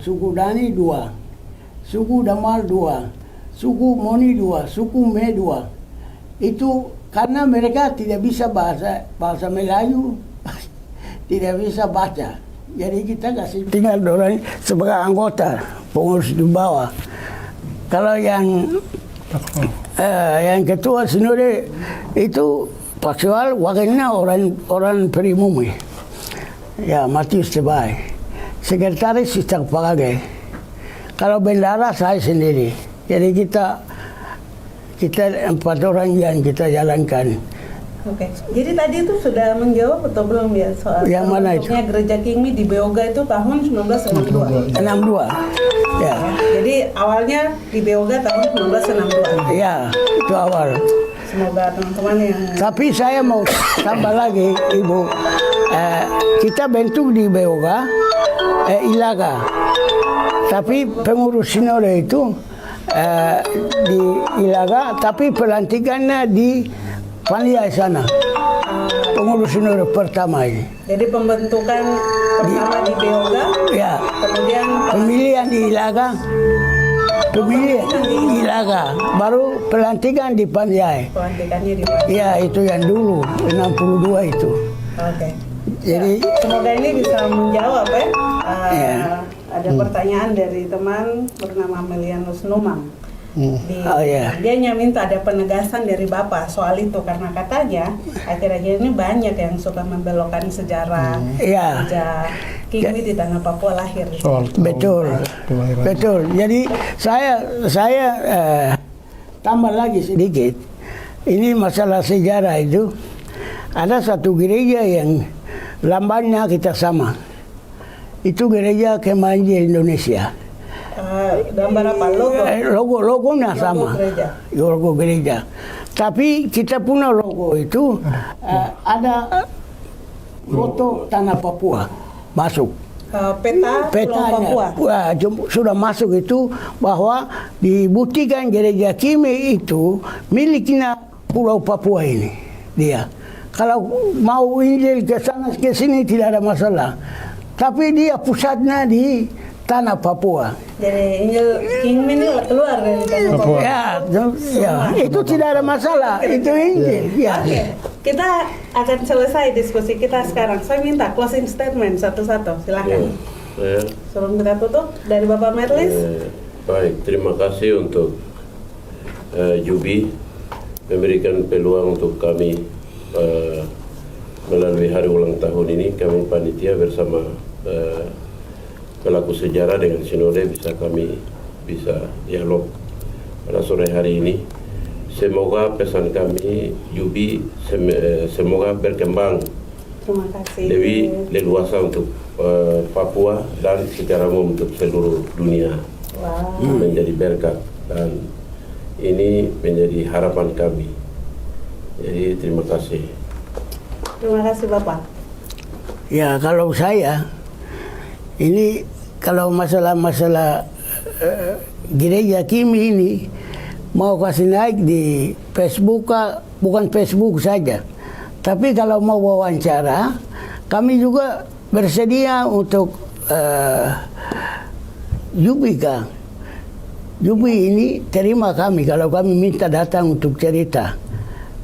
suku Dani 2, suku Damal 2, suku Moni 2, suku Me 2. Itu karena mereka tidak bisa bahasa Melayu, tidak bisa baca. Jadi kita kasih tinggal orang sebagai anggota pengurus di bawah. Kalau yang ketua sinode itu Paksual, wakilnya orang Perimumi. Ya, Matius Tebai. Sekretaris Sistang Pagage. Kalau bendara saya sendiri. Jadi kita 4 orang yang kita jalankan.
Oke. Jadi tadi itu sudah menjawab atau belum ya soal
yang mana itu?
Gereja Kingmi di Beoga itu tahun 1962.
62. Ya.
Jadi awalnya di Beoga tahun 1962.
Ya, itu awal.
Semoga teman-teman yang...
Tapi saya mau tambah lagi, Ibu. Kita bentuk di Beoga, Ilaga. Tapi pengurus sinode itu di Ilaga, tapi pelantikannya di Paniai sana. Pengurus sinode pertama ini.
Jadi pembentukan pertama di Beoga,
ya.
Kemudian
pemilihan di Ilaga. Pemilihan di Ilaga, baru pelantikan di Paniai.
Pelantikannya di Paniai.
Ya, itu yang dulu 62 itu.
Oke.
Jadi
semoga ini bisa menjawab ya. Ada pertanyaan dari teman bernama Melianus Numang. Dia minta ada penegasan dari Bapak soal itu karena katanya akhir-akhir ini banyak yang suka membelokkan sejarah sejak Kingmi di tanah Papua lahir.
Betul. Jadi saya tambah lagi sedikit. Ini masalah sejarah itu. Ada satu gereja yang lambangnya kita sama. Itu gereja Kemanjil Indonesia.
Gambar apa?
Logonya sama. Logo gereja. Tapi kita punya logo itu ada foto tanah Papua masuk.
Petanya
Papua. Sudah masuk itu bahwa dibuktikan gereja Kingmi itu miliknya Pulau Papua ini dia. Kalau mau Injil ke sana ke sini tidak ada masalah. Tapi dia pusatnya di tanah Papua.
Jadi Injil Kingmi ini keluar dari tanah Papua.
Ya, itu tidak ada masalah. Itu Injil. Ya.
Oke. Kita akan selesai diskusi kita sekarang. Saya minta closing statement satu-satu. Silakan. Sebelum kita tutup dari Bapak Merlis.
Baik, terima kasih untuk Jubi memberikan peluang untuk kami melalui hari ulang tahun ini. Kami panitia bersama pelaku sejarah dengan sinode bisa dialog pada sore hari ini. Semoga pesan kami Jubi semoga berkembang lebih leluasa untuk Papua dan secara umum untuk seluruh dunia. Menjadi berkat dan ini menjadi harapan kami. Jadi terima kasih.
Terima kasih Bapak.
Ya, kalau saya ini kalau masalah gereja Kingmi ini mau kasih naik di Facebook, bukan Facebook saja. Tapi kalau mau wawancara, kami juga bersedia untuk Jubi ini terima kami kalau kami minta datang untuk cerita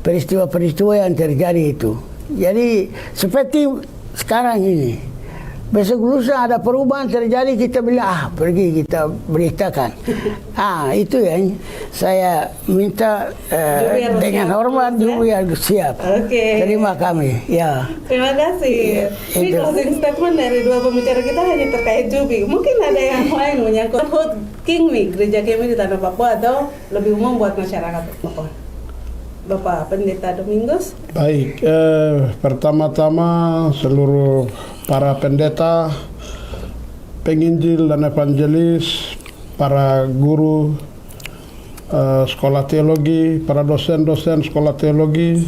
peristiwa-peristiwa yang terjadi itu. Jadi seperti sekarang ini, besok lusa ada perubahan terjadi, kita bilang pergi kita beritakan. Itu yang saya minta dengan hormat Jubi harus siap. Terima kami. Ya.
Terima kasih. Ini closing statement dari dua pembicara kita hanya terkait Jubi. Mungkin ada yang lain menyangkut Kingmi, gereja Kingmi di tanah Papua atau lebih umum buat masyarakat Papua. Bapak Pendeta Domingus.
Baik, pertama-tama seluruh para pendeta, penginjil dan evangelis, para guru sekolah teologi, para dosen-dosen sekolah teologi,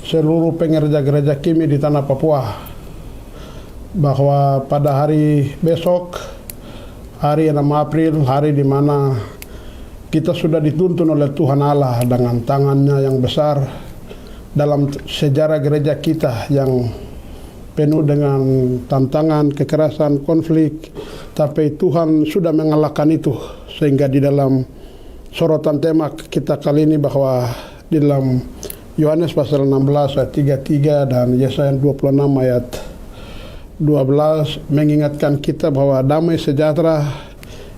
seluruh pengerja gereja Kingmi di tanah Papua, bahwa pada hari besok, hari 6 April, hari di mana kita sudah dituntun oleh Tuhan Allah dengan tangannya yang besar dalam sejarah gereja kita yang penuh dengan tantangan, kekerasan, konflik, tapi Tuhan sudah mengalahkan itu, sehingga di dalam sorotan tema kita kali ini bahwa di dalam Yohanes pasal 16 ayat 33 dan Yesaya 26 ayat 12 mengingatkan kita bahwa damai sejahtera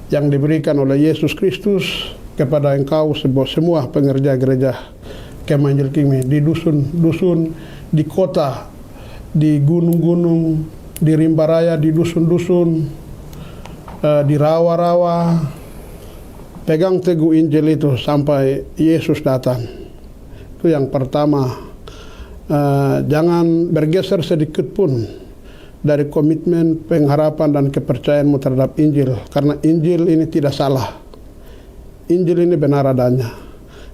yang diberikan oleh Yesus Kristus kepada engkau semua pengerja gereja Kemah Injil Kingmi di dusun-dusun, di kota, di gunung-gunung, di rimba raya, di dusun-dusun, di rawa-rawa. Pegang teguh Injil itu sampai Yesus datang. Itu yang pertama. Jangan bergeser sedikit pun dari komitmen, pengharapan, dan kepercayaanmu terhadap Injil. Karena Injil ini tidak salah. Injil ini benar adanya.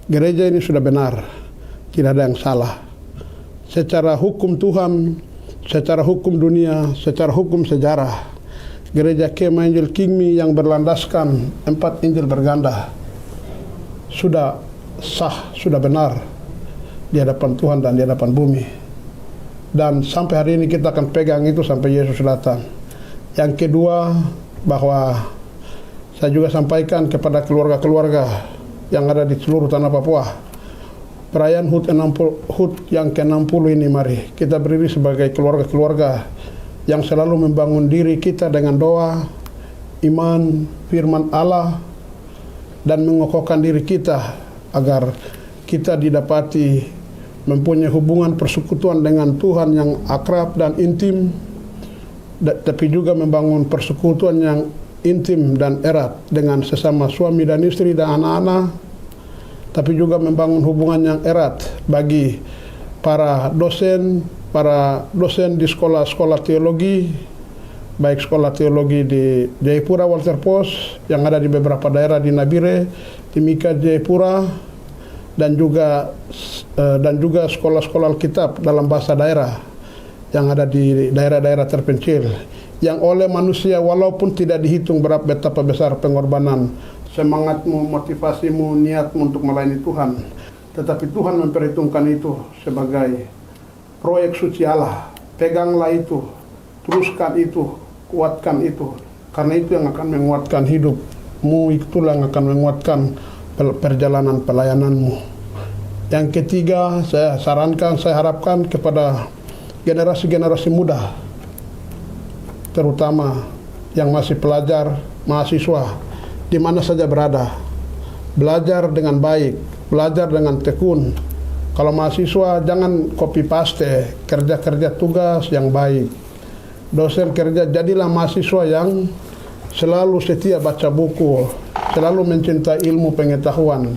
Gereja ini sudah benar. Tidak ada yang salah. Secara hukum Tuhan, secara hukum dunia, secara hukum sejarah, Gereja Kemah Injil Kingmi yang berlandaskan 4 Injil berganda sudah sah, sudah benar di hadapan Tuhan dan di hadapan bumi. Dan sampai hari ini kita akan pegang itu sampai Yesus datang. Yang kedua, bahwa saya juga sampaikan kepada keluarga-keluarga yang ada di seluruh tanah Papua, perayaan HUT yang ke-60 ini, mari kita berdiri sebagai keluarga-keluarga yang selalu membangun diri kita dengan doa, iman, firman Allah, dan mengokohkan diri kita agar kita didapati mempunyai hubungan persekutuan dengan Tuhan yang akrab dan intim, tapi juga membangun persekutuan yang intim dan erat dengan sesama suami dan istri dan anak-anak, tapi juga membangun hubungan yang erat bagi para dosen di sekolah-sekolah teologi, baik sekolah teologi di Jayapura Walter Pos yang ada di beberapa daerah di Nabire, Timika, Jayapura, dan juga sekolah-sekolah Alkitab dalam bahasa daerah yang ada di daerah-daerah terpencil, yang oleh manusia walaupun tidak dihitung betapa besar pengorbanan, semangatmu, motivasimu, niatmu untuk melayani Tuhan, tetapi Tuhan memperhitungkan itu sebagai proyek suci Allah. Peganglah itu, teruskan itu, kuatkan itu, karena itu yang akan menguatkan hidupmu, itulah yang akan menguatkan perjalanan pelayananmu. Yang ketiga, saya harapkan kepada generasi-generasi muda, terutama yang masih pelajar, mahasiswa, di mana saja berada, belajar dengan baik, belajar dengan tekun. Kalau mahasiswa, jangan copy paste, kerja tugas yang baik. Dosen kerja, jadilah mahasiswa yang selalu setia baca buku, selalu mencintai ilmu pengetahuan,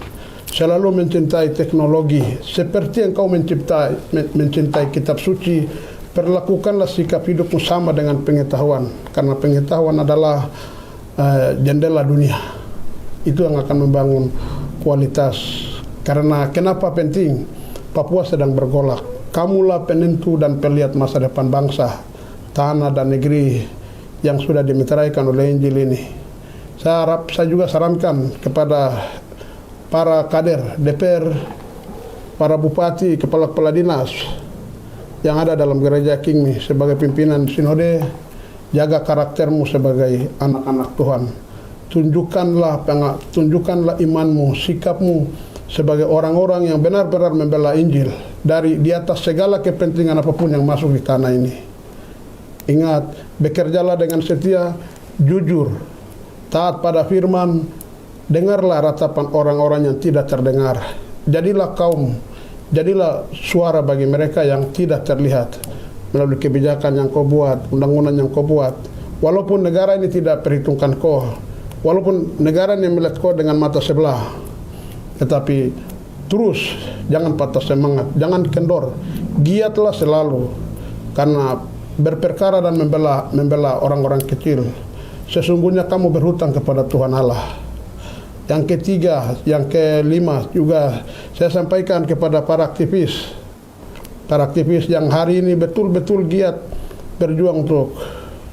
selalu mencintai teknologi. Seperti yang kau mencintai kitab suci, perlakukanlah sikap hidupmu sama dengan pengetahuan. Karena pengetahuan adalah jendela dunia. Itu yang akan membangun kualitas. Karena kenapa penting? Papua sedang bergolak. Kamulah penentu dan pelihat masa depan bangsa, tanah dan negeri yang sudah dimeteraikan oleh Injil ini. Saya juga sarankan kepada para kader DPR, para bupati, kepala-kepala dinas yang ada dalam gereja Kingmi sebagai pimpinan sinode, jaga karaktermu sebagai anak-anak Tuhan. Tunjukkanlah imanmu, sikapmu sebagai orang-orang yang benar-benar membela Injil di atas segala kepentingan apapun yang masuk di tanah ini. Ingat, bekerjalah dengan setia, jujur, taat pada firman, dengarlah ratapan orang-orang yang tidak terdengar. Jadilah suara bagi mereka yang tidak terlihat melalui kebijakan yang kau buat, undang-undang yang kau buat. Walaupun negara ini tidak perhitungkan kau, walaupun negara ini melihat kau dengan mata sebelah, tetapi terus jangan patah semangat, jangan kendor, giatlah selalu, karena berperkara dan membela orang-orang kecil, sesungguhnya kamu berhutang kepada Tuhan Allah. Yang ketiga, yang kelima juga saya sampaikan kepada para aktivis yang hari ini betul-betul giat berjuang untuk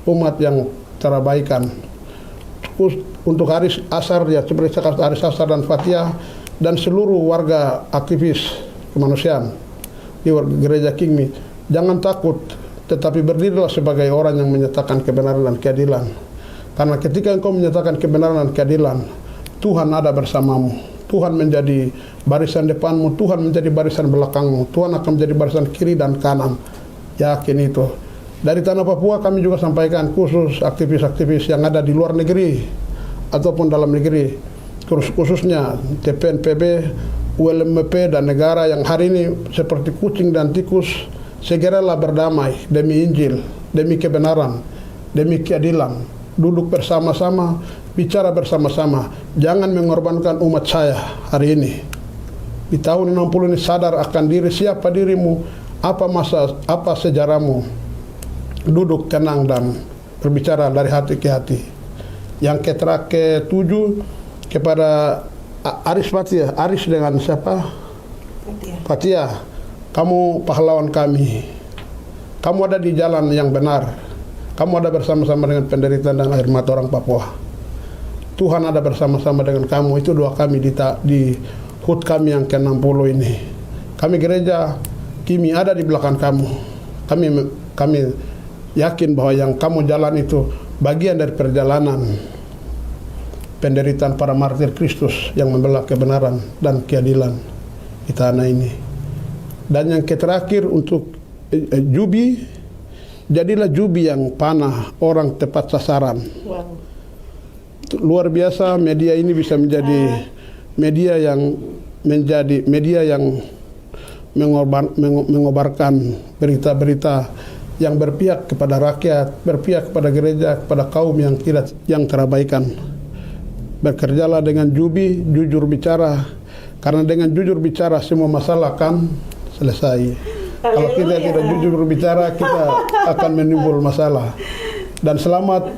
umat yang terabaikan. Untuk hari Asar, ya seperti hari Asar dan Fatihah, dan seluruh warga aktivis kemanusiaan di gereja Kingmi, jangan takut tetapi berdirilah sebagai orang yang menyatakan kebenaran dan keadilan. Karena ketika engkau menyatakan kebenaran dan keadilan, Tuhan ada bersamamu. Tuhan menjadi barisan depanmu, Tuhan menjadi barisan belakangmu, Tuhan akan menjadi barisan kiri dan kanan. Yakin itu. Dari tanah Papua kami juga sampaikan khusus aktivis-aktivis yang ada di luar negeri ataupun dalam negeri, khususnya TPNPB, ULMP dan negara yang hari ini seperti kucing dan tikus, segeralah berdamai demi Injil, demi kebenaran, demi keadilan. Duduk bersama-sama, bicara bersama-sama. Jangan mengorbankan umat saya hari ini. Di tahun 60 ini sadar akan diri, siapa dirimu, apa sejarahmu. Duduk tenang dan berbicara dari hati ke hati. Yang ke-7 kepada Aris Fatia, Aris dengan siapa? Fatia, kamu pahlawan kami. Kamu ada di jalan yang benar. Kamu ada bersama-sama dengan penderitaan dan air mata orang Papua. Tuhan ada bersama-sama dengan kamu. Itu doa kami di HUT kami yang ke-60 ini. Kami gereja Kimi ada di belakang kamu. Kami yakin bahwa yang kamu jalan itu bagian dari perjalanan penderitaan para martir Kristus yang membela kebenaran dan keadilan di tanah ini. Dan yang terakhir untuk Jubi, jadilah Jubi yang panah, orang tepat sasaran.
Wow.
Luar biasa, media ini bisa menjadi media yang mengobarkan berita-berita yang berpihak kepada rakyat, berpihak kepada gereja, kepada kaum yang terabaikan. Bekerjalah dengan Jubi, jujur bicara, karena dengan jujur bicara semua masalah akan selesai. Kalau kita tidak jujur bicara, kita akan menimbul masalah. Dan selamat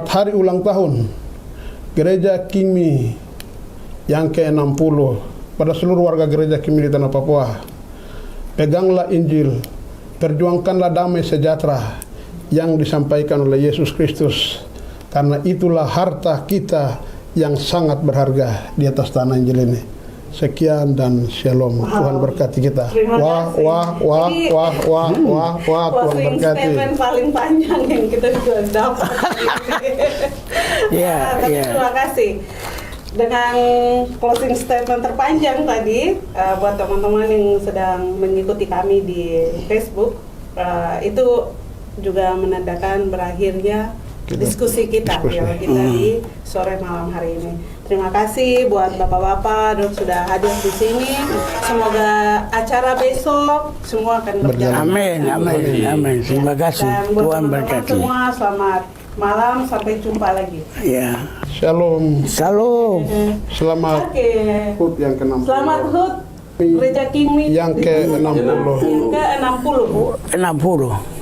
hari ulang tahun Gereja Kimi yang ke-60 pada seluruh warga Gereja Kimi di tanah Papua. Peganglah Injil, perjuangkanlah damai sejahtera yang disampaikan oleh Yesus Kristus, karena itulah harta kita yang sangat berharga di atas tanah Injil ini. Sekian dan shalom. Wow. Tuhan berkati kita. Wah, Tuhan berkati.
Statement paling panjang yang kita sudah dapat. Terima kasih. Dengan closing statement terpanjang tadi, buat teman-teman yang sedang mengikuti kami di Facebook, itu juga menandakan berakhirnya diskusi kita di sore malam hari ini. Terima kasih buat bapak-bapak yang sudah hadir di sini. Semoga acara besok semua akan berjalan.
Amin. Terima kasih.
Dan buat
Tuhan
teman-teman
berkati.
semua, selamat malam, sampai jumpa lagi.
Ya.
Shalom. Selamat HUT yang ke-60.
Selamat HUT Gereja Kimi
yang ke-60.
Yang ke-60.